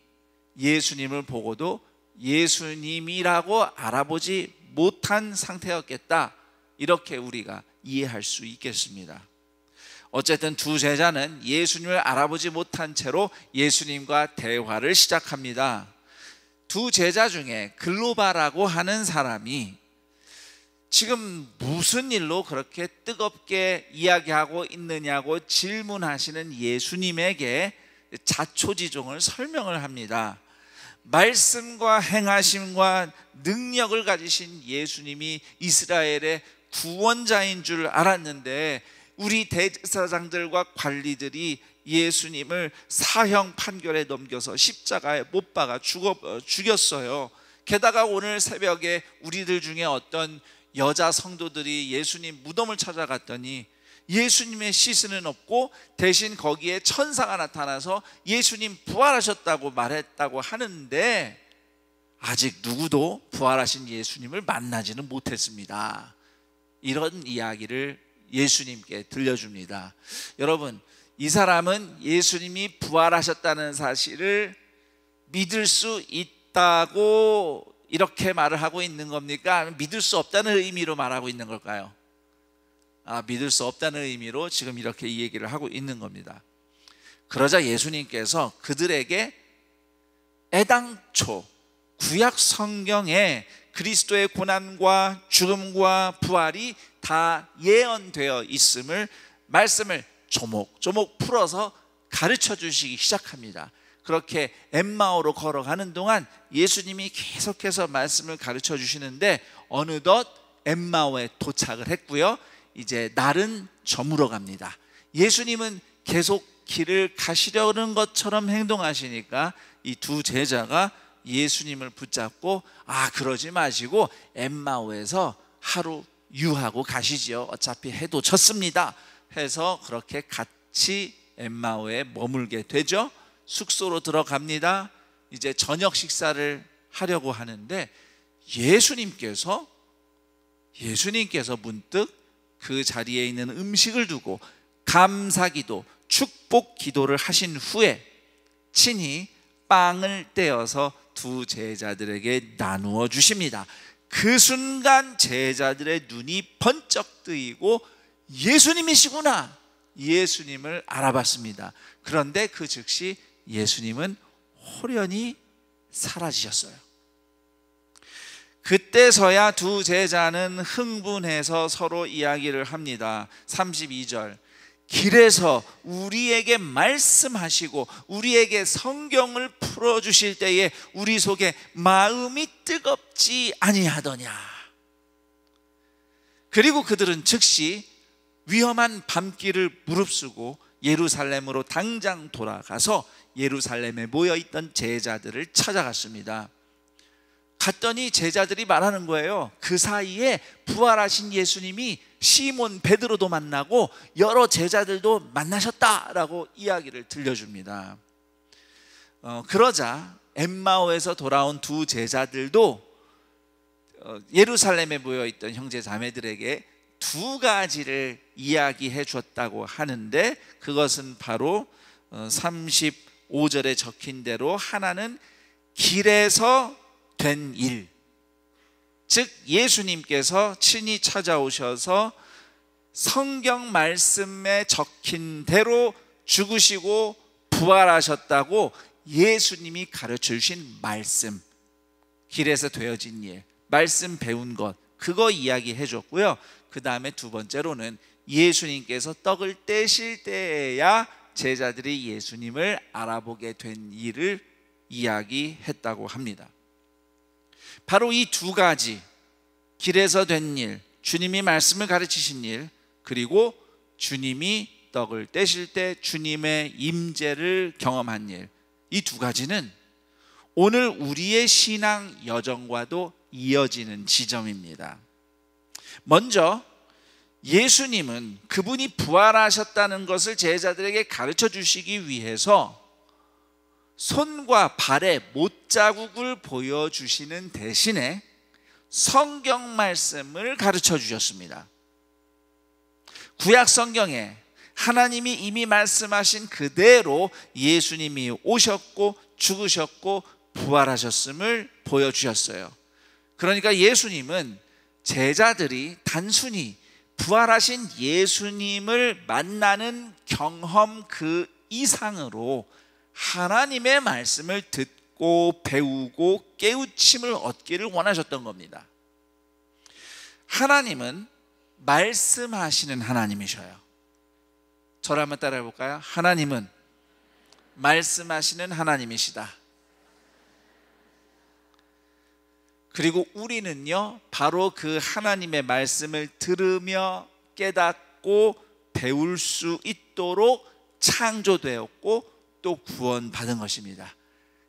예수님을 보고도 예수님이라고 알아보지 못한 상태였겠다, 이렇게 우리가 이해할 수 있겠습니다. 어쨌든 두 제자는 예수님을 알아보지 못한 채로 예수님과 대화를 시작합니다. 두 제자 중에 글로바라고 하는 사람이 지금 무슨 일로 그렇게 뜨겁게 이야기하고 있느냐고 질문하시는 예수님에게 자초지종을 설명을 합니다. 말씀과 행하심과 능력을 가지신 예수님이 이스라엘의 구원자인 줄 알았는데 우리 대제사장들과 관리들이 예수님을 사형 판결에 넘겨서 십자가에 못 박아 죽였어요. 게다가 오늘 새벽에 우리들 중에 어떤 여자 성도들이 예수님 무덤을 찾아갔더니 예수님의 시신은 없고 대신 거기에 천사가 나타나서 예수님 부활하셨다고 말했다고 하는데 아직 누구도 부활하신 예수님을 만나지는 못했습니다. 이런 이야기를 예수님께 들려줍니다. 여러분, 이 사람은 예수님이 부활하셨다는 사실을 믿을 수 있다고 이렇게 말을 하고 있는 겁니까? 아니면 믿을 수 없다는 의미로 말하고 있는 걸까요? 믿을 수 없다는 의미로 지금 이렇게 이 얘기를 하고 있는 겁니다. 그러자 예수님께서 그들에게 애당초 구약 성경에 그리스도의 고난과 죽음과 부활이 다 예언되어 있음을 말씀을 조목조목 풀어서 가르쳐 주시기 시작합니다. 그렇게 엠마오로 걸어가는 동안 예수님이 계속해서 말씀을 가르쳐 주시는데 어느덧 엠마오에 도착을 했고요. 이제 날은 저물어 갑니다. 예수님은 계속 길을 가시려는 것처럼 행동하시니까 이 두 제자가 예수님을 붙잡고 그러지 마시고 엠마오에서 하루 유하고 가시지요. 어차피 해도 졌습니다. 해서 그렇게 같이 엠마오에 머물게 되죠. 숙소로 들어갑니다. 이제 저녁 식사를 하려고 하는데 예수님께서 문득 그 자리에 있는 음식을 두고 감사기도, 축복 기도를 하신 후에 친히 빵을 떼어서 두 제자들에게 나누어 주십니다. 그 순간 제자들의 눈이 번쩍 뜨이고 예수님이시구나, 예수님을 알아봤습니다. 그런데 그 즉시 예수님은 호련히 사라지셨어요. 그때서야 두 제자는 흥분해서 서로 이야기를 합니다. 32절, 길에서 우리에게 말씀하시고 우리에게 성경을 풀어주실 때에 우리 속에 마음이 뜨겁지 아니하더냐. 그리고 그들은 즉시 위험한 밤길을 무릅쓰고 예루살렘으로 당장 돌아가서 예루살렘에 모여있던 제자들을 찾아갔습니다. 갔더니 제자들이 말하는 거예요. 그 사이에 부활하신 예수님이 시몬 베드로도 만나고 여러 제자들도 만나셨다라고 이야기를 들려줍니다. 그러자 엠마오에서 돌아온 두 제자들도 예루살렘에 모여있던 형제 자매들에게 두 가지를 이야기해 줬다고 하는데 그것은 바로 35절에 적힌 대로 하나는 길에서 된 일, 즉 예수님께서 친히 찾아오셔서 성경 말씀에 적힌 대로 죽으시고 부활하셨다고 예수님이 가르쳐 주신 말씀, 길에서 되어진 일, 말씀 배운 것, 그거 이야기해 줬고요. 그 다음에 두 번째로는 예수님께서 떡을 떼실 때에야 제자들이 예수님을 알아보게 된 일을 이야기했다고 합니다. 바로 이 두 가지, 길에서 된 일, 주님이 말씀을 가르치신 일, 그리고 주님이 떡을 떼실 때 주님의 임재를 경험한 일, 이 두 가지는 오늘 우리의 신앙 여정과도 이어지는 지점입니다. 먼저 예수님은 그분이 부활하셨다는 것을 제자들에게 가르쳐 주시기 위해서 손과 발의 못자국을 보여주시는 대신에 성경 말씀을 가르쳐 주셨습니다. 구약 성경에 하나님이 이미 말씀하신 그대로 예수님이 오셨고 죽으셨고 부활하셨음을 보여주셨어요. 그러니까 예수님은 제자들이 단순히 부활하신 예수님을 만나는 경험 그 이상으로 하나님의 말씀을 듣고 배우고 깨우침을 얻기를 원하셨던 겁니다. 하나님은 말씀하시는 하나님이셔요. 저를 한번 따라해 볼까요? 하나님은 말씀하시는 하나님이시다. 그리고 우리는요, 바로 그 하나님의 말씀을 들으며 깨닫고 배울 수 있도록 창조되었고 또 구원받은 것입니다.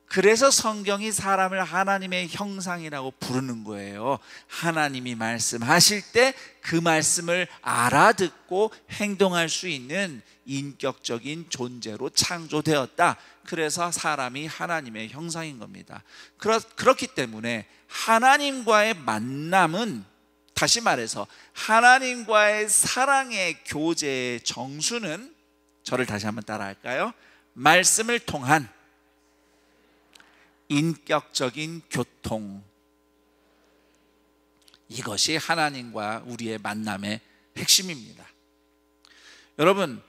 그래서 성경이 사람을 하나님의 형상이라고 부르는 거예요. 하나님이 말씀하실 때 그 말씀을 알아듣고 행동할 수 있는 인격적인 존재로 창조되었다. 그래서 사람이 하나님의 형상인 겁니다. 그렇기 때문에 하나님과의 만남은, 다시 말해서 하나님과의 사랑의 교제의 정수는, 저를 다시 한번 따라할까요? 말씀을 통한 인격적인 교통, 이것이 하나님과 우리의 만남의 핵심입니다. 여러분,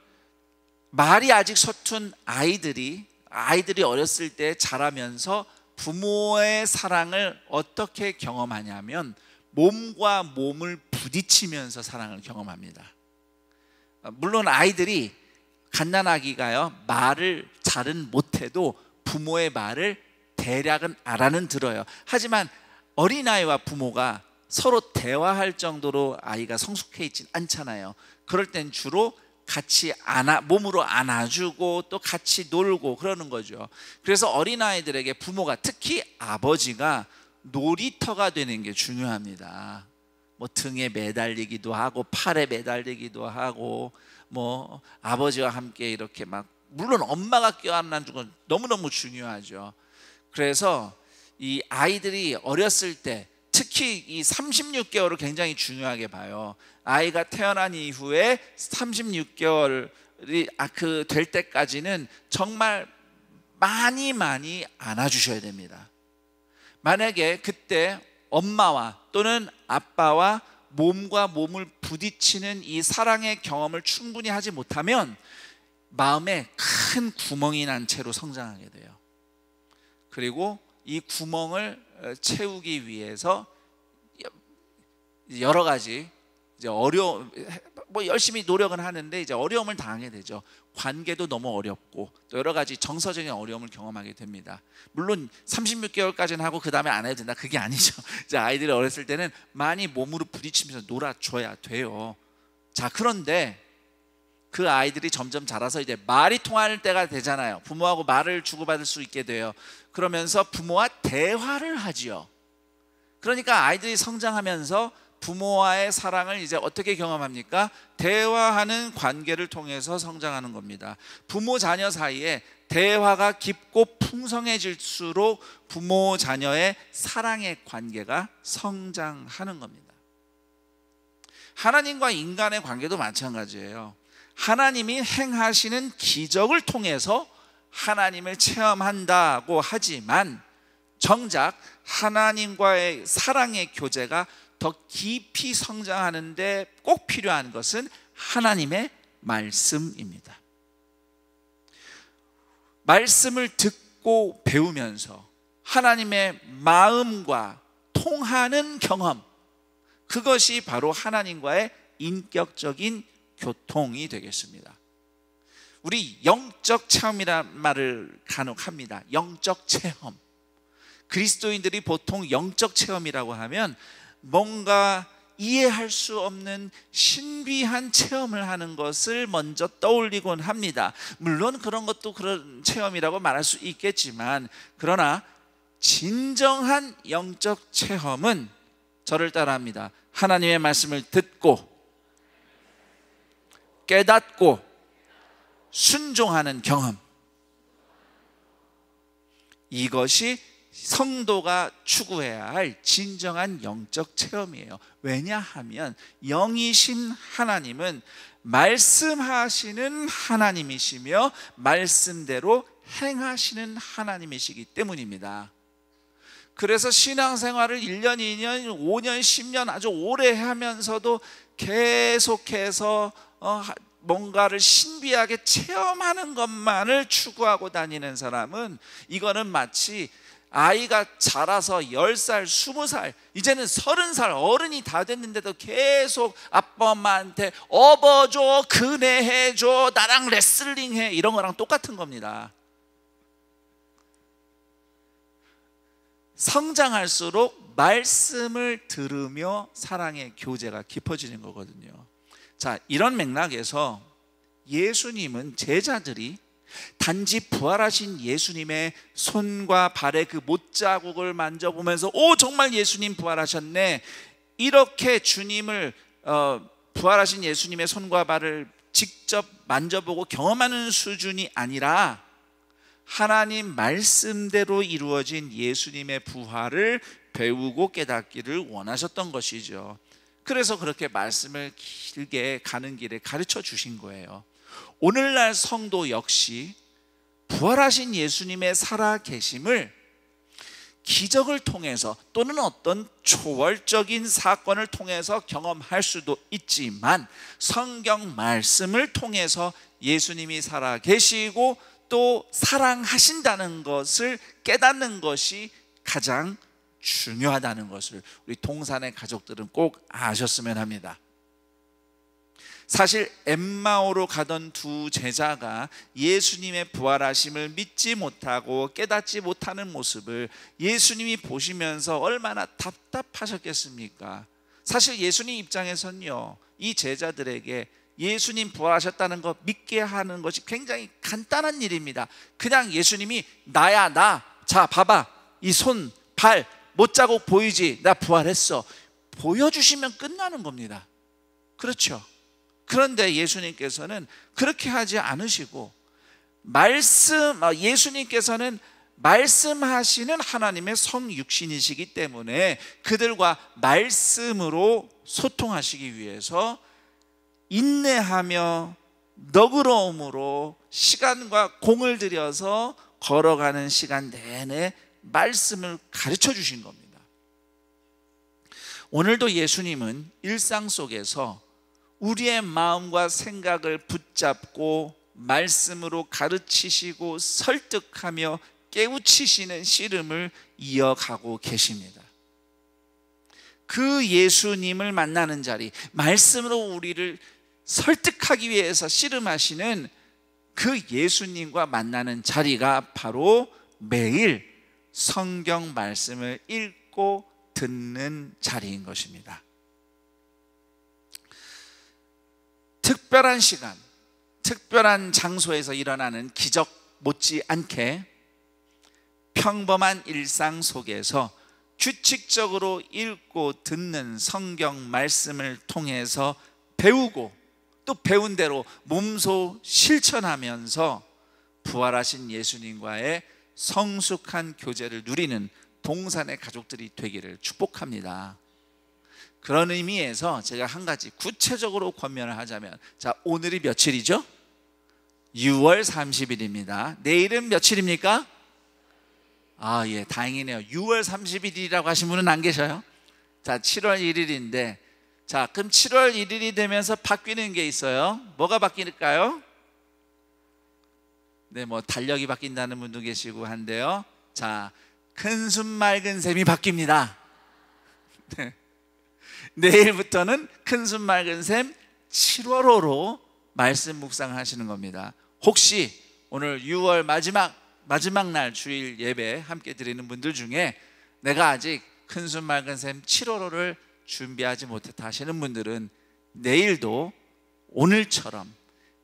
말이 아직 서툰 아이들이 어렸을 때 자라면서 부모의 사랑을 어떻게 경험하냐면 몸과 몸을 부딪히면서 사랑을 경험합니다. 물론 아이들이, 갓난아기가요, 말을 잘은 못해도 부모의 말을 대략은 알아는 들어요. 하지만 어린아이와 부모가 서로 대화할 정도로 아이가 성숙해 있진 않잖아요. 그럴 땐 주로 같이 몸으로 안아주고 또 같이 놀고 그러는 거죠. 그래서 어린아이들에게 부모가, 특히 아버지가 놀이터가 되는 게 중요합니다. 뭐 등에 매달리기도 하고 팔에 매달리기도 하고, 뭐 아버지와 함께 이렇게 막, 물론 엄마가 껴안는 건 너무너무 중요하죠. 그래서 이 아이들이 어렸을 때, 특히 이 36개월을 굉장히 중요하게 봐요. 아이가 태어난 이후에 36개월이 될 때까지는 정말 많이 안아주셔야 됩니다. 만약에 그때 엄마와 또는 아빠와 몸과 몸을 부딪히는 이 사랑의 경험을 충분히 하지 못하면 마음에 큰 구멍이 난 채로 성장하게 돼요. 그리고 이 구멍을 채우기 위해서 여러 가지 이제 열심히 노력은 하는데 이제 어려움을 당하게 되죠. 관계도 너무 어렵고 또 여러 가지 정서적인 어려움을 경험하게 됩니다. 물론 36개월까지는 하고 그 다음에 안 해도 된다, 그게 아니죠. 이제 아이들이 어렸을 때는 많이 몸으로 부딪히면서 놀아줘야 돼요. 자, 그런데 그 아이들이 점점 자라서 이제 말이 통할 때가 되잖아요. 부모하고 말을 주고받을 수 있게 돼요. 그러면서 부모와 대화를 하지요. 그러니까 아이들이 성장하면서 부모와의 사랑을 이제 어떻게 경험합니까? 대화하는 관계를 통해서 성장하는 겁니다. 부모 자녀 사이에 대화가 깊고 풍성해질수록 부모 자녀의 사랑의 관계가 성장하는 겁니다. 하나님과 인간의 관계도 마찬가지예요. 하나님이 행하시는 기적을 통해서 하나님을 체험한다고 하지만 정작 하나님과의 사랑의 교제가 더 깊이 성장하는데 꼭 필요한 것은 하나님의 말씀입니다. 말씀을 듣고 배우면서 하나님의 마음과 통하는 경험, 그것이 바로 하나님과의 인격적인 교통이 되겠습니다. 우리 영적 체험이란 말을 간혹 합니다. 영적 체험. 그리스도인들이 보통 영적 체험이라고 하면 뭔가 이해할 수 없는 신비한 체험을 하는 것을 먼저 떠올리곤 합니다. 물론 그런 것도 그런 체험이라고 말할 수 있겠지만, 그러나 진정한 영적 체험은 저를 따라합니다. 하나님의 말씀을 듣고 깨닫고 순종하는 경험, 이것이 성도가 추구해야 할 진정한 영적 체험이에요. 왜냐하면 영이신 하나님은 말씀하시는 하나님이시며 말씀대로 행하시는 하나님이시기 때문입니다. 그래서 신앙생활을 1년, 2년, 5년, 10년 아주 오래 하면서도 계속해서 뭔가를 신비하게 체험하는 것만을 추구하고 다니는 사람은, 이거는 마치 아이가 자라서 10살, 20살, 이제는 30살 어른이 다 됐는데도 계속 아빠 엄마한테 업어줘, 그네해줘, 나랑 레슬링해, 이런 거랑 똑같은 겁니다. 성장할수록 말씀을 들으며 사랑의 교제가 깊어지는 거거든요. 자, 이런 맥락에서 예수님은 제자들이 단지 부활하신 예수님의 손과 발의 그 못자국을 만져보면서 오, 정말 예수님 부활하셨네, 이렇게 주님을 부활하신 예수님의 손과 발을 직접 만져보고 경험하는 수준이 아니라 하나님 말씀대로 이루어진 예수님의 부활을 배우고 깨닫기를 원하셨던 것이죠. 그래서 그렇게 말씀을 길게 가는 길에 가르쳐 주신 거예요. 오늘날 성도 역시 부활하신 예수님의 살아계심을 기적을 통해서 또는 어떤 초월적인 사건을 통해서 경험할 수도 있지만, 성경 말씀을 통해서 예수님이 살아계시고 또 사랑하신다는 것을 깨닫는 것이 가장 중요하다는 것을 우리 동산의 가족들은 꼭 아셨으면 합니다. 사실 엠마오로 가던 두 제자가 예수님의 부활하심을 믿지 못하고 깨닫지 못하는 모습을 예수님이 보시면서 얼마나 답답하셨겠습니까? 사실 예수님 입장에선요, 이 제자들에게 예수님 부활하셨다는 거 믿게 하는 것이 굉장히 간단한 일입니다. 그냥 예수님이 나야 나, 자 봐봐, 이 손, 발, 못자국 보이지? 나 부활했어, 보여주시면 끝나는 겁니다. 그렇죠? 그런데 예수님께서는 그렇게 하지 않으시고, 예수님께서는 말씀하시는 하나님의 성육신이시기 때문에 그들과 말씀으로 소통하시기 위해서 인내하며 너그러움으로 시간과 공을 들여서 걸어가는 시간 내내 말씀을 가르쳐 주신 겁니다. 오늘도 예수님은 일상 속에서 우리의 마음과 생각을 붙잡고 말씀으로 가르치시고 설득하며 깨우치시는 씨름을 이어가고 계십니다. 그 예수님을 만나는 자리, 말씀으로 우리를 설득하기 위해서 씨름하시는 그 예수님과 만나는 자리가 바로 매일 성경 말씀을 읽고 듣는 자리인 것입니다. 특별한 시간, 특별한 장소에서 일어나는 기적 못지않게 평범한 일상 속에서 규칙적으로 읽고 듣는 성경 말씀을 통해서 배우고 또 배운 대로 몸소 실천하면서 부활하신 예수님과의 성숙한 교제를 누리는 동산의 가족들이 되기를 축복합니다. 그런 의미에서 제가 한 가지 구체적으로 권면을 하자면, 자, 오늘이 며칠이죠? 6월 30일입니다. 내일은 며칠입니까? 아, 예, 다행이네요. 6월 30일이라고 하신 분은 안 계셔요? 자, 7월 1일인데, 자, 그럼 7월 1일이 되면서 바뀌는 게 있어요. 뭐가 바뀔까요? 네, 뭐 달력이 바뀐다는 분도 계시고 한데요. 자, 큰순 맑은 셈이 바뀝니다. 네. 내일부터는 큰순 맑은 셈 7월호로 말씀 묵상하시는 겁니다. 혹시 오늘 6월 마지막 날 주일 예배 함께 드리는 분들 중에 내가 아직 큰순 맑은 셈 7월호를 준비하지 못했다 하시는 분들은 내일도 오늘처럼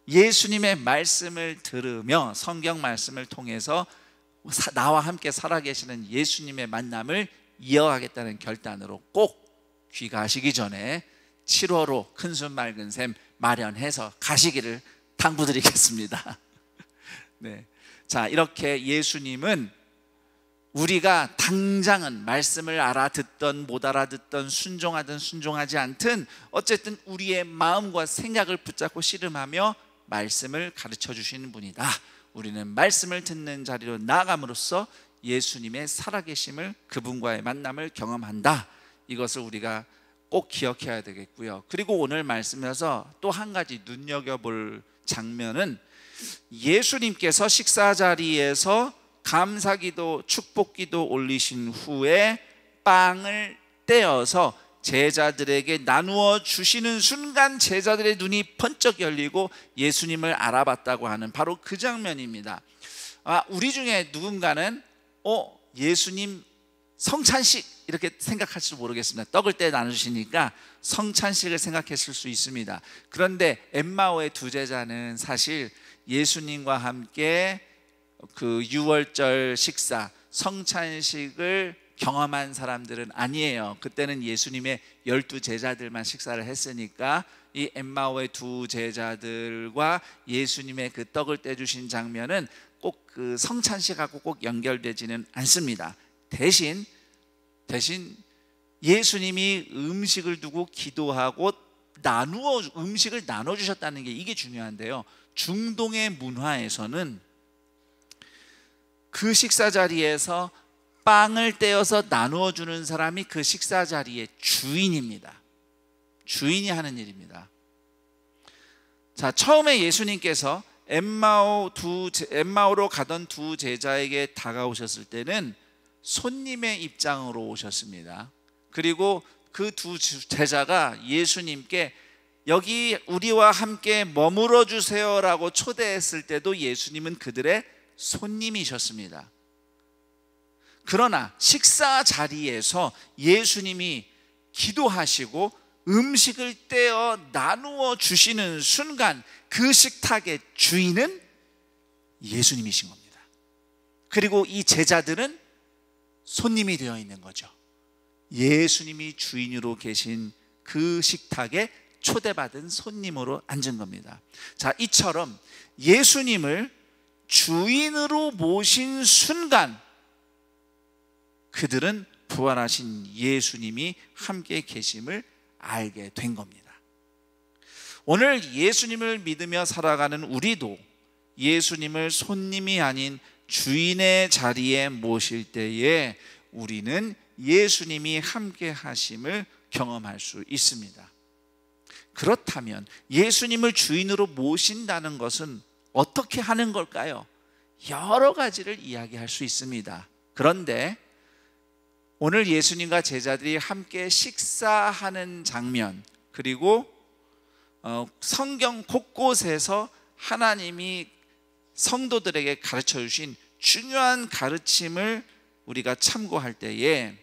예수님의 말씀을 들으며 성경 말씀을 통해서 나와 함께 살아계시는 예수님의 만남을 이어가겠다는 결단으로 꼭 귀가하시기 전에 7월호 큰순 맑은 샘 마련해서 가시기를 당부드리겠습니다. 네. 자, 이렇게 예수님은 우리가 당장은 말씀을 알아듣던 못 알아듣던 순종하든 순종하지 않든 어쨌든 우리의 마음과 생각을 붙잡고 씨름하며 말씀을 가르쳐 주시는 분이다. 우리는 말씀을 듣는 자리로 나아감으로써 예수님의 살아계심을, 그분과의 만남을 경험한다. 이것을 우리가 꼭 기억해야 되겠고요. 그리고 오늘 말씀에서 또 한 가지 눈여겨볼 장면은 예수님께서 식사 자리에서 감사기도, 축복기도 올리신 후에 빵을 떼어서 제자들에게 나누어 주시는 순간 제자들의 눈이 번쩍 열리고 예수님을 알아봤다고 하는 바로 그 장면입니다. 우리 중에 누군가는 예수님 성찬식 이렇게 생각할지 모르겠습니다. 떡을 떼어 나누시니까 성찬식을 생각했을 수 있습니다. 그런데 엠마오의 두 제자는 사실 예수님과 함께 그 유월절 식사, 성찬식을 경험한 사람들은 아니에요. 그때는 예수님의 12제자들만 식사를 했으니까 이 엠마오의 두 제자들과 예수님의 그 떡을 떼주신 장면은 꼭 그 성찬식하고 꼭 연결되지는 않습니다. 대신 예수님이 음식을 두고 기도하고 음식을 나눠주셨다는 게 이게 중요한데요. 중동의 문화에서는 그 식사 자리에서 빵을 떼어서 나누어 주는 사람이 그 식사 자리의 주인입니다. 주인이 하는 일입니다. 자, 처음에 예수님께서 엠마오로 가던 두 제자에게 다가오셨을 때는 손님의 입장으로 오셨습니다. 그리고 그 두 제자가 예수님께 여기 우리와 함께 머물러 주세요라고 초대했을 때도 예수님은 그들의 손님이셨습니다. 그러나 식사 자리에서 예수님이 기도하시고 음식을 떼어 나누어 주시는 순간 그 식탁의 주인은 예수님이신 겁니다. 그리고 이 제자들은 손님이 되어 있는 거죠. 예수님이 주인으로 계신 그 식탁에 초대받은 손님으로 앉은 겁니다. 자, 이처럼 예수님을 주인으로 모신 순간 그들은 부활하신 예수님이 함께 계심을 알게 된 겁니다. 오늘 예수님을 믿으며 살아가는 우리도 예수님을 손님이 아닌 주인의 자리에 모실 때에 우리는 예수님이 함께 하심을 경험할 수 있습니다. 그렇다면 예수님을 주인으로 모신다는 것은 어떻게 하는 걸까요? 여러 가지를 이야기할 수 있습니다. 그런데 오늘 예수님과 제자들이 함께 식사하는 장면, 그리고 성경 곳곳에서 하나님이 성도들에게 가르쳐 주신 중요한 가르침을 우리가 참고할 때에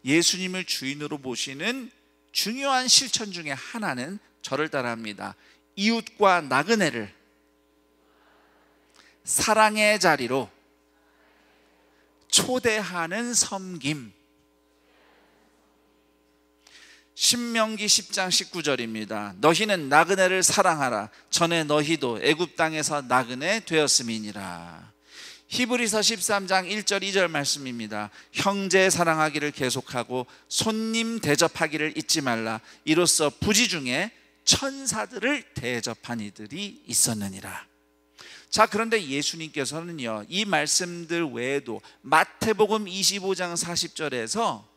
예수님을 주인으로 모시는 중요한 실천 중에 하나는 저를 따라합니다. 이웃과 나그네를 사랑의 자리로 초대하는 섬김. 신명기 10장 19절입니다. 너희는 나그네를 사랑하라. 전에 너희도 애굽 땅에서 나그네 되었음이니라. 히브리서 13장 1절 2절 말씀입니다. 형제 사랑하기를 계속하고 손님 대접하기를 잊지 말라. 이로써 부지 중에 천사들을 대접한 이들이 있었느니라. 자, 그런데 예수님께서는요, 이 말씀들 외에도 마태복음 25장 40절에서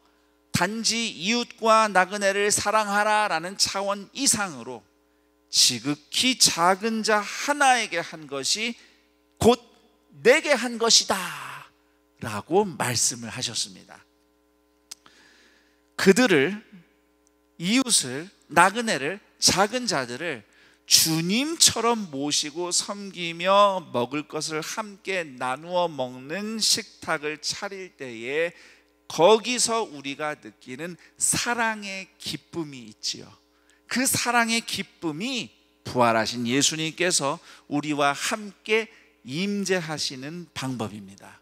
단지 이웃과 나그네를 사랑하라 라는 차원 이상으로 지극히 작은 자 하나에게 한 것이 곧 내게 한 것이다 라고 말씀을 하셨습니다. 그들을, 이웃을, 나그네를, 작은 자들을 주님처럼 모시고 섬기며 먹을 것을 함께 나누어 먹는 식탁을 차릴 때에 거기서 우리가 느끼는 사랑의 기쁨이 있지요. 그 사랑의 기쁨이 부활하신 예수님께서 우리와 함께 임재하시는 방법입니다.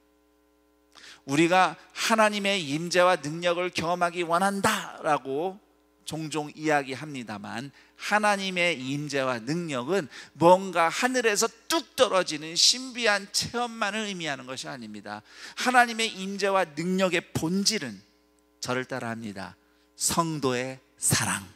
우리가 하나님의 임재와 능력을 경험하기 원한다라고 종종 이야기합니다만, 하나님의 임재와 능력은 뭔가 하늘에서 뚝 떨어지는 신비한 체험만을 의미하는 것이 아닙니다. 하나님의 임재와 능력의 본질은, 저를 따라합니다, 성도의 사랑.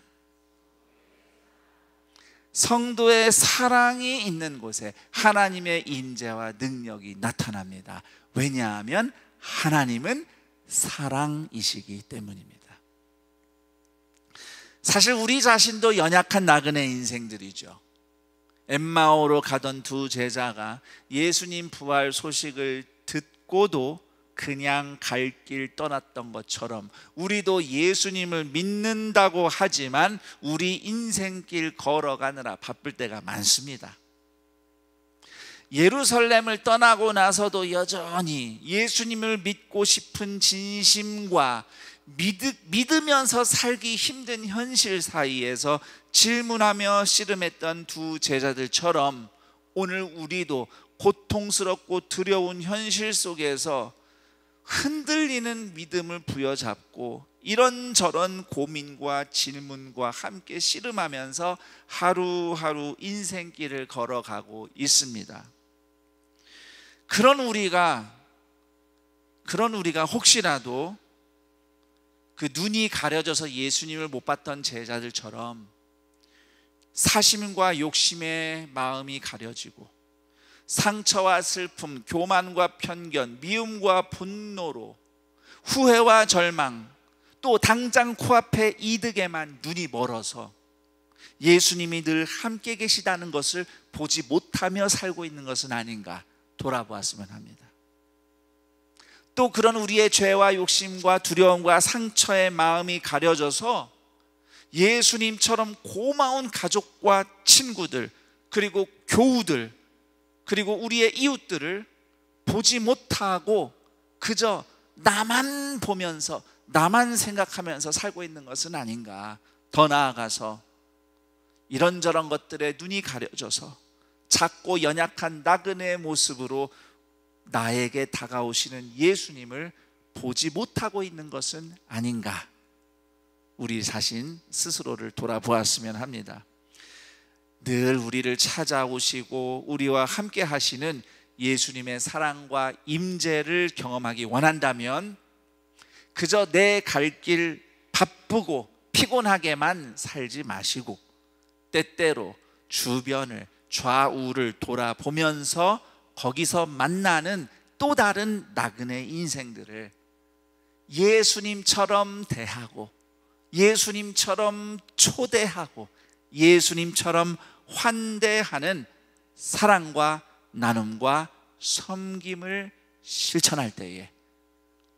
성도의 사랑이 있는 곳에 하나님의 임재와 능력이 나타납니다. 왜냐하면 하나님은 사랑이시기 때문입니다. 사실 우리 자신도 연약한 나그네 인생들이죠. 엠마오로 가던 두 제자가 예수님 부활 소식을 듣고도 그냥 갈 길 떠났던 것처럼, 우리도 예수님을 믿는다고 하지만 우리 인생길 걸어가느라 바쁠 때가 많습니다. 예루살렘을 떠나고 나서도 여전히 예수님을 믿고 싶은 진심과 믿으면서 살기 힘든 현실 사이에서 질문하며 씨름했던 두 제자들처럼, 오늘 우리도 고통스럽고 두려운 현실 속에서 흔들리는 믿음을 부여잡고 이런저런 고민과 질문과 함께 씨름하면서 하루하루 인생길을 걸어가고 있습니다. 그런 우리가 혹시라도 그 눈이 가려져서 예수님을 못 봤던 제자들처럼 사심과 욕심의 마음이 가려지고 상처와 슬픔, 교만과 편견, 미움과 분노로 후회와 절망, 또 당장 코앞의 이득에만 눈이 멀어서 예수님이 늘 함께 계시다는 것을 보지 못하며 살고 있는 것은 아닌가 돌아보았으면 합니다. 또 그런 우리의 죄와 욕심과 두려움과 상처의 마음이 가려져서 예수님처럼 고마운 가족과 친구들, 그리고 교우들, 그리고 우리의 이웃들을 보지 못하고 그저 나만 보면서 나만 생각하면서 살고 있는 것은 아닌가. 더 나아가서 이런저런 것들에 눈이 가려져서 작고 연약한 나그네의 모습으로 나에게 다가오시는 예수님을 보지 못하고 있는 것은 아닌가. 우리 자신 스스로를 돌아보았으면 합니다. 늘 우리를 찾아오시고 우리와 함께 하시는 예수님의 사랑과 임재를 경험하기 원한다면 그저 내 갈 길 바쁘고 피곤하게만 살지 마시고 때때로 주변을, 좌우를 돌아보면서 거기서 만나는 또 다른 나그네 인생들을 예수님처럼 대하고 예수님처럼 초대하고 예수님처럼 환대하는 사랑과 나눔과 섬김을 실천할 때에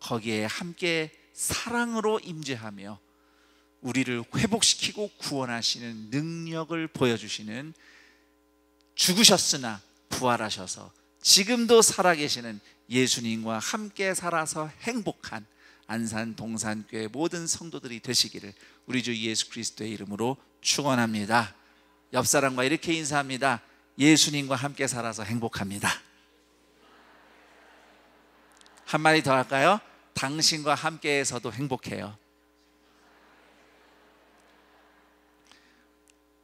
거기에 함께 사랑으로 임재하며 우리를 회복시키고 구원하시는 능력을 보여주시는, 죽으셨으나 부활하셔서 지금도 살아계시는 예수님과 함께 살아서 행복한 안산 동산교회 모든 성도들이 되시기를 우리 주 예수 그리스도의 이름으로 축원합니다. 옆 사람과 이렇게 인사합니다. 예수님과 함께 살아서 행복합니다. 한 마디 더 할까요? 당신과 함께해서도 행복해요.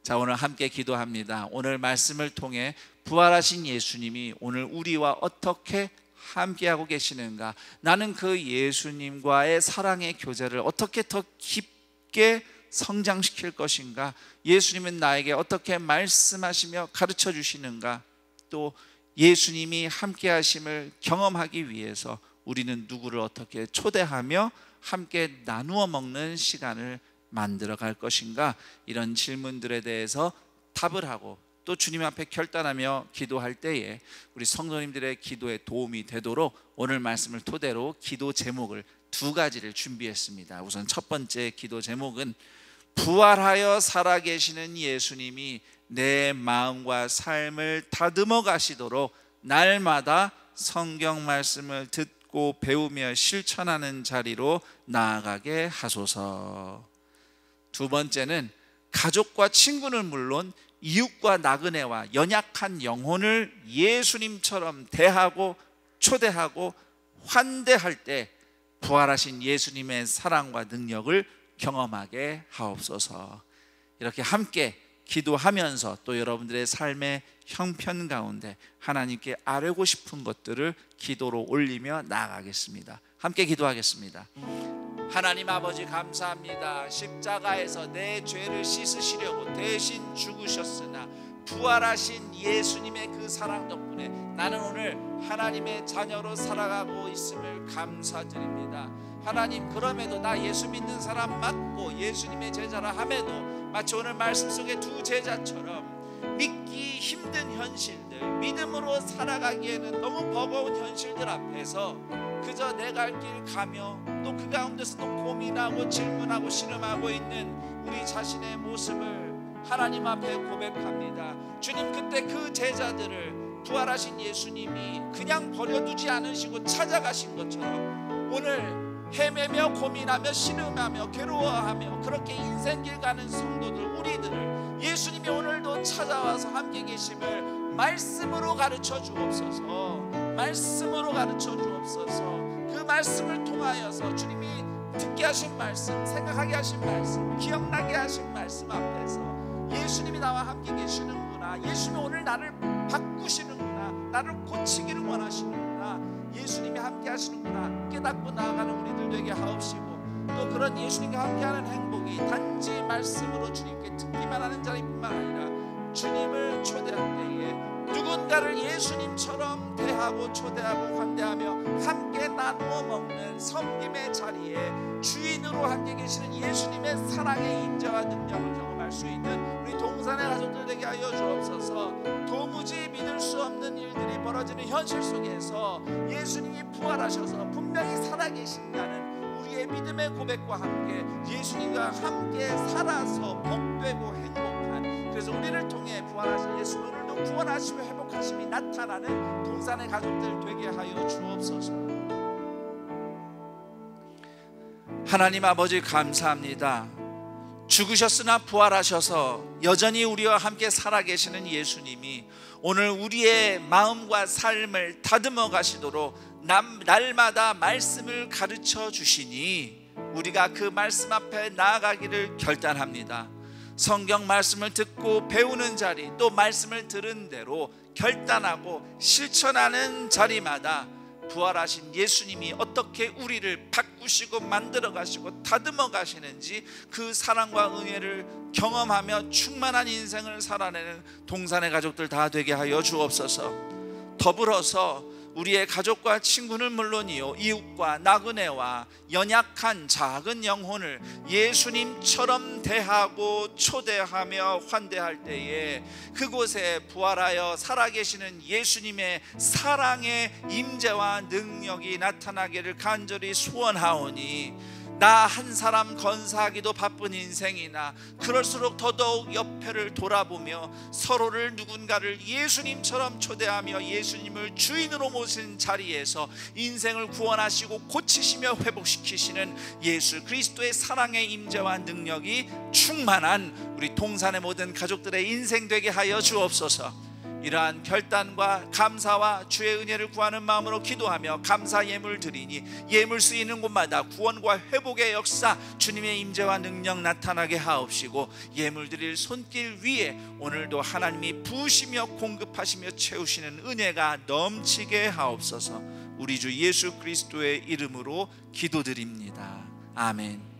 자, 오늘 함께 기도합니다. 오늘 말씀을 통해 부활하신 예수님이 오늘 우리와 어떻게 함께하고 계시는가, 나는 그 예수님과의 사랑의 교제를 어떻게 더 깊게 성장시킬 것인가, 예수님은 나에게 어떻게 말씀하시며 가르쳐 주시는가, 또 예수님이 함께하심을 경험하기 위해서 우리는 누구를 어떻게 초대하며 함께 나누어 먹는 시간을 만들어 갈 것인가, 이런 질문들에 대해서 답을 하고 또 주님 앞에 결단하며 기도할 때에 우리 성도님들의 기도에 도움이 되도록 오늘 말씀을 토대로 기도 제목을 두 가지를 준비했습니다. 우선 첫 번째 기도 제목은 부활하여 살아계시는 예수님이 내 마음과 삶을 다듬어 가시도록 날마다 성경 말씀을 듣고 듣고 배우며 실천하는 자리로 나아가게 하소서. 두 번째는 가족과 친구는 물론 이웃과 나그네와 연약한 영혼을 예수님처럼 대하고 초대하고 환대할 때 부활하신 예수님의 사랑과 능력을 경험하게 하옵소서. 이렇게 함께 기도하면서 또 여러분들의 삶의 형편 가운데 하나님께 아뢰고 싶은 것들을 기도로 올리며 나아가겠습니다. 함께 기도하겠습니다. 하나님 아버지, 감사합니다. 십자가에서 내 죄를 씻으시려고 대신 죽으셨으나 부활하신 예수님의 그 사랑 덕분에 나는 오늘 하나님의 자녀로 살아가고 있음을 감사드립니다. 하나님, 그럼에도 나 예수 믿는 사람 맞고 예수님의 제자라 함에도 마치 오늘 말씀 속의 두 제자처럼 믿기 힘든 현실들, 믿음으로 살아가기에는 너무 버거운 현실들 앞에서 그저 내 갈 길 가며 또 그 가운데서도 고민하고 질문하고 신음하고 있는 우리 자신의 모습을 하나님 앞에 고백합니다. 주님, 그때 그 제자들을 부활하신 예수님이 그냥 버려두지 않으시고 찾아가신 것처럼 오늘 헤매며 고민하며 신음하며 괴로워하며 그렇게 인생길 가는 성도들, 우리들을 예수님이 오늘도 찾아와서 함께 계심을 말씀으로 가르쳐 주옵소서. 말씀으로 가르쳐 주옵소서. 그 말씀을 통하여서 주님이 듣게 하신 말씀, 생각하게 하신 말씀, 기억나게 하신 말씀 앞에서 예수님이 나와 함께 계시는구나, 예수님이 오늘 나를 바꾸시는구나, 나를 고치기를 원하시는구나, 예수님이 함께 하시는구나 깨닫고 나아가는 우리들 되게 하옵시고, 또 그런 예수님과 함께하는 행복이 단지 말씀으로 주님께 듣기만 하는 자리뿐만 아니라 주님을 초대할 때에 누군가를 예수님처럼 대하고 초대하고 환대하며 함께 나누어 먹는 섬김의 자리에 주인으로 함께 계시는 예수님의 사랑의 임재와 능력을 경험할 수 있는 우리 동산의 가족들 되게 하여 주옵소서. 도무지 믿을 수 없는 일들이 벌어지는 현실 속에서 예수님이 부활하셔서 분명히 살아계신다는 우리의 믿음의 고백과 함께 예수님과 함께 살아서 복되고 행복한, 그래서 우리를 통해 부활하신 예수, 오늘도 구원하시며 회복하심이 나타나는 동산의 가족들 되게 하여 주옵소서. 하나님 아버지, 감사합니다. 죽으셨으나 부활하셔서 여전히 우리와 함께 살아계시는 예수님이 오늘 우리의 마음과 삶을 다듬어 가시도록 날마다 말씀을 가르쳐 주시니 우리가 그 말씀 앞에 나아가기를 결단합니다. 성경 말씀을 듣고 배우는 자리, 또 말씀을 들은 대로 결단하고 실천하는 자리마다 부활하신 예수님이 어떻게 우리를 바꾸시고 만들어 가시고 다듬어 가시는지 그 사랑과 은혜를 경험하며 충만한 인생을 살아내는 동산의 가족들 다 되게 하여 주옵소서. 더불어서 우리의 가족과 친구는 물론이요, 이웃과 나그네와 연약한 작은 영혼을 예수님처럼 대하고 초대하며 환대할 때에 그곳에 부활하여 살아계시는 예수님의 사랑의 임재와 능력이 나타나기를 간절히 소원하오니, 나 한 사람 건사하기도 바쁜 인생이나 그럴수록 더더욱 옆에를 돌아보며 서로를 누군가를 예수님처럼 초대하며 예수님을 주인으로 모신 자리에서 인생을 구원하시고 고치시며 회복시키시는 예수 그리스도의 사랑의 임재와 능력이 충만한 우리 동산의 모든 가족들의 인생 되게 하여 주옵소서. 이러한 결단과 감사와 주의 은혜를 구하는 마음으로 기도하며 감사 예물 드리니 예물 쓰이는 곳마다 구원과 회복의 역사, 주님의 임재와 능력 나타나게 하옵시고, 예물 드릴 손길 위에 오늘도 하나님이 부으시며 공급하시며 채우시는 은혜가 넘치게 하옵소서. 우리 주 예수 그리스도의 이름으로 기도드립니다. 아멘.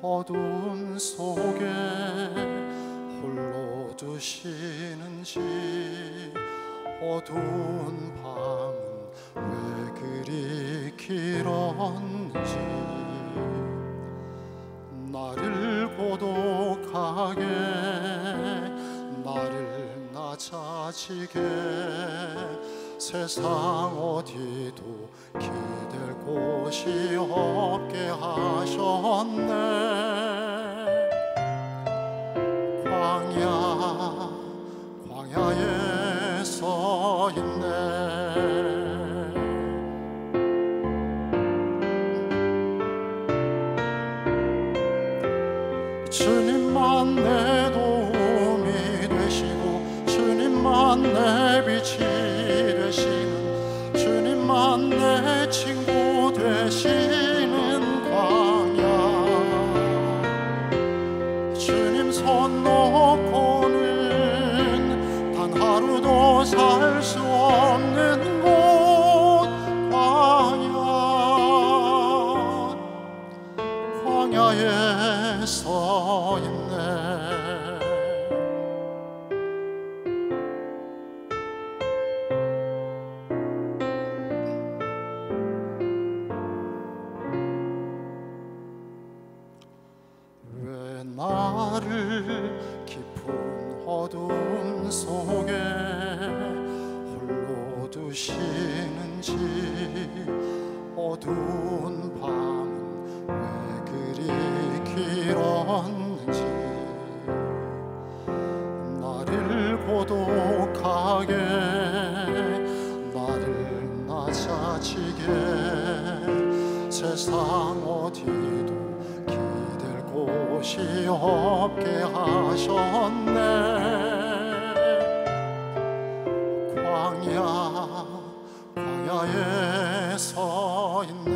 어두움 속에 홀로 두시는지, 어두운 밤은 왜 그리 길었는지, 나를 고독하게 나를 낮아지게 세상 어디도 기댈 곳이 없게 하셨네. 광야에 서 있네. 주님만 내 도움이 되시고 주님만 내 빛이 되시는 주님만 내 친구 되시는 광야. 주님 손 놓고는 단 하루도 살 수 없는 곳 광야에 서 있네. 왜 나를 깊은 어둠 속에 홀로 두시는지 어두운 밤은 왜 그리 길었는지 나를 고독하게 나를 낮아지게 세상 어디도 기댈 곳이 없게 하셨네. 광야에 서 있네.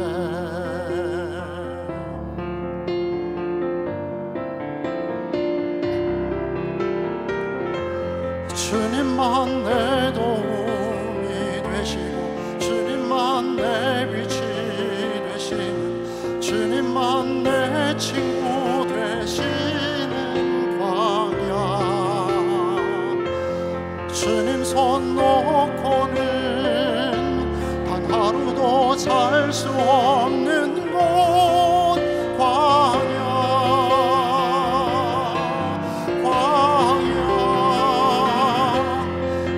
주님만 내 도움이 되시고 주님만 내 빛이 되시는 주님만 내 친구 되시는 광야. 주님 손 놓고는 단 하루도 살 수 없는 곳 광야.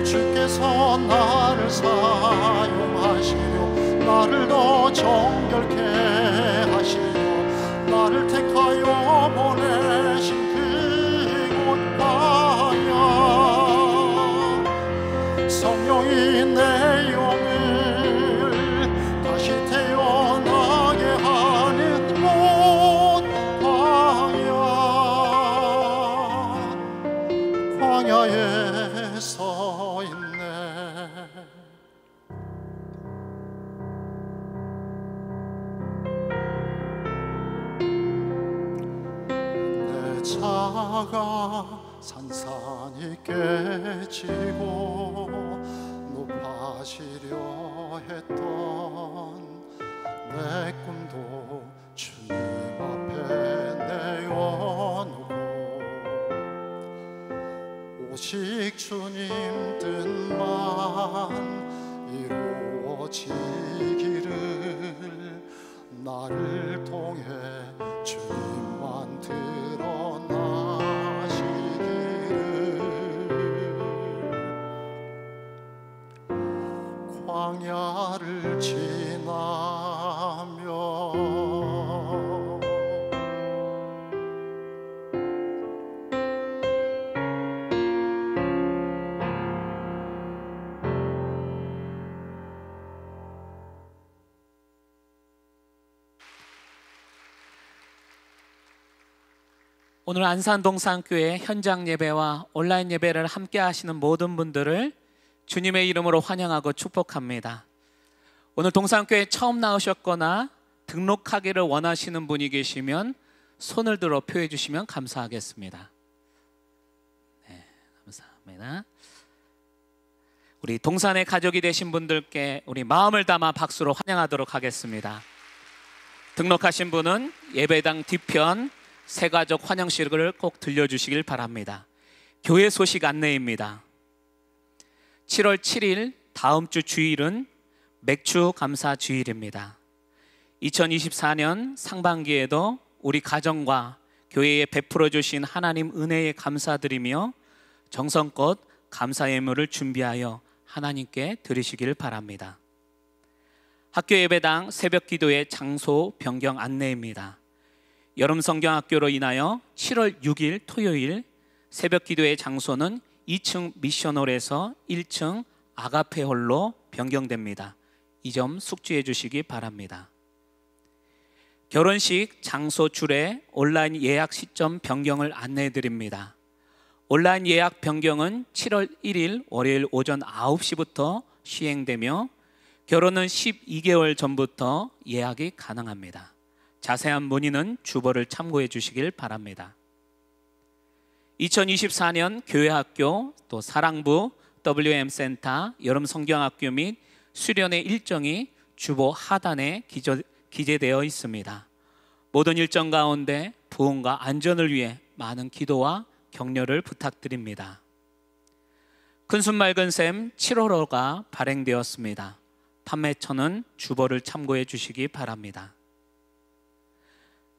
주께서 나를 사용하시려 나를 더 정결케 하시려 나를 택하여 보내신 그곳 광야. 성령이 내 영을 다시 태어나게 하는 곳 광야에 서 있네. 내 자가 산산이 깨지고 높아지려 했던 내 꿈도 주님 앞에 내어놓고 오직 주님 뜻만 이루어지기를 나를 통해 주님만 드러나시기를 광야를 지나며 오늘 안산동산교회 현장 예배와 온라인 예배를 함께 하시는 모든 분들을 주님의 이름으로 환영하고 축복합니다. 오늘 동산교회 처음 나오셨거나 등록하기를 원하시는 분이 계시면 손을 들어 표해 주시면 감사하겠습니다. 네, 감사합니다. 우리 동산의 가족이 되신 분들께 우리 마음을 담아 박수로 환영하도록 하겠습니다. 등록하신 분은 예배당 뒤편 새가족 환영식을 꼭 들려주시길 바랍니다. 교회 소식 안내입니다. 7월 7일 다음 주 주일은 맥주 감사 주일입니다. 2024년 상반기에도 우리 가정과 교회에 베풀어 주신 하나님 은혜에 감사드리며 정성껏 감사 예물을 준비하여 하나님께 드리시기를 바랍니다. 학교 예배당 새벽 기도의 장소 변경 안내입니다. 여름 성경학교로 인하여 7월 6일 토요일 새벽 기도의 장소는 2층 미션홀에서 1층 아가페홀로 변경됩니다. 이 점 숙지해 주시기 바랍니다. 결혼식 장소 줄에 온라인 예약 시점 변경을 안내해 드립니다. 온라인 예약 변경은 7월 1일 월요일 오전 9시부터 시행되며 결혼은 12개월 전부터 예약이 가능합니다. 자세한 문의는 주보를 참고해 주시길 바랍니다. 2024년 교회학교 또 사랑부 WM센터 여름 성경학교 및 수련회 일정이 주보 하단에 기재되어 있습니다. 모든 일정 가운데 부흥과 안전을 위해 많은 기도와 격려를 부탁드립니다. 큰순 맑은 샘 7월호가 발행되었습니다. 판매처는 주보를 참고해 주시기 바랍니다.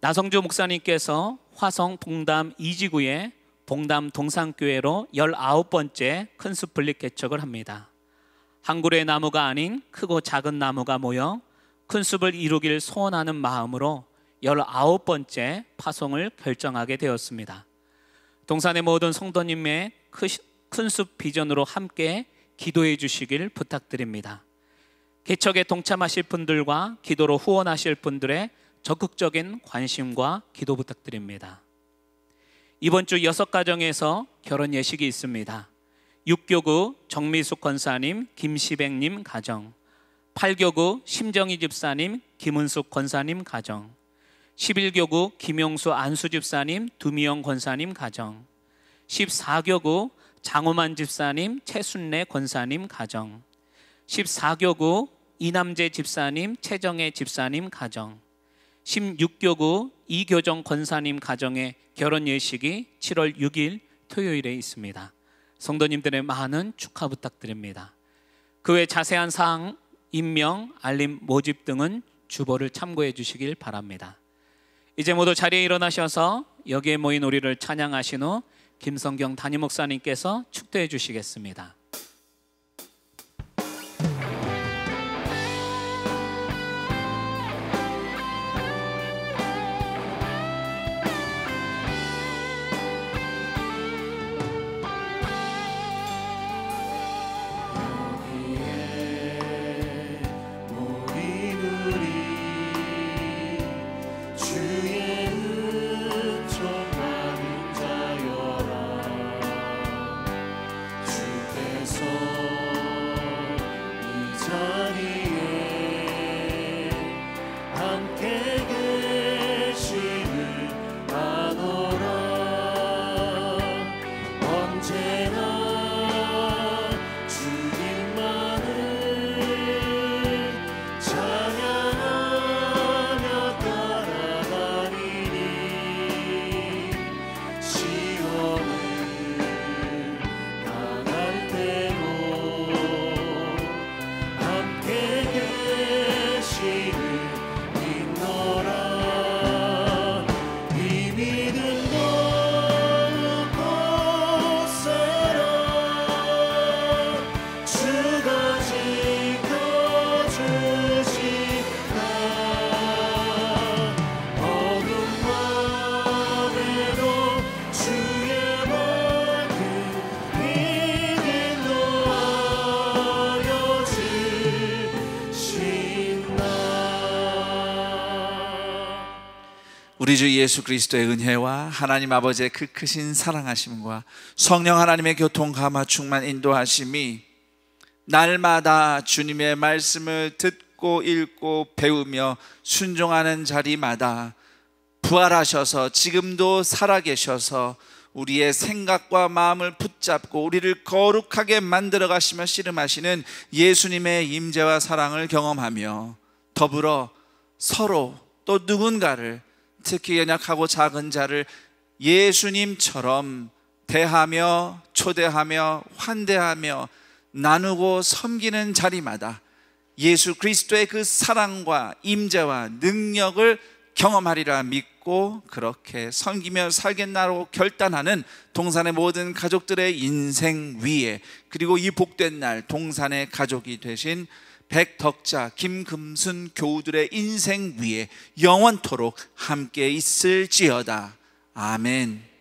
나성주 목사님께서 화성 봉담 2지구에 봉담 동산교회로 19번째 큰숲 분립 개척을 합니다. 한 그루의 나무가 아닌 크고 작은 나무가 모여 큰 숲을 이루길 소원하는 마음으로 19번째 파송을 결정하게 되었습니다. 동산의 모든 성도님의 큰 숲 비전으로 함께 기도해 주시길 부탁드립니다. 개척에 동참하실 분들과 기도로 후원하실 분들의 적극적인 관심과 기도 부탁드립니다. 이번 주 6가정에서 결혼 예식이 있습니다. 6교구 정미숙 권사님, 김시백님 가정, 8교구 심정희 집사님, 김은숙 권사님 가정, 11교구 김용수 안수 집사님, 두미영 권사님 가정, 14교구 장호만 집사님, 최순래 권사님 가정, 14교구 이남재 집사님, 최정혜 집사님 가정, 16교구 이교정 권사님 가정의 결혼 예식이 7월 6일 토요일에 있습니다. 성도님들의 많은 축하 부탁드립니다. 그 외 자세한 사항, 임명, 알림, 모집 등은 주보를 참고해 주시길 바랍니다. 이제 모두 자리에 일어나셔서 여기에 모인 우리를 찬양하신 후 김성경 담임 목사님께서 축도해 주시겠습니다. 우리 주 예수 그리스도의 은혜와 하나님 아버지의 그 크신 사랑하심과 성령 하나님의 교통감화 충만 인도하심이 날마다 주님의 말씀을 듣고 읽고 배우며 순종하는 자리마다 부활하셔서 지금도 살아계셔서 우리의 생각과 마음을 붙잡고 우리를 거룩하게 만들어 가시며 씨름하시는 예수님의 임재와 사랑을 경험하며 더불어 서로 또 누군가를, 특히 연약하고 작은 자를 예수님처럼 대하며 초대하며 환대하며 나누고 섬기는 자리마다 예수 그리스도의 그 사랑과 임재와 능력을 경험하리라 믿고 그렇게 섬기며 살겠나로 결단하는 동산의 모든 가족들의 인생 위에, 그리고 이 복된 날 동산의 가족이 되신 백덕자, 김금순 교우들의 인생 위에 영원토록 함께 있을지어다. 아멘.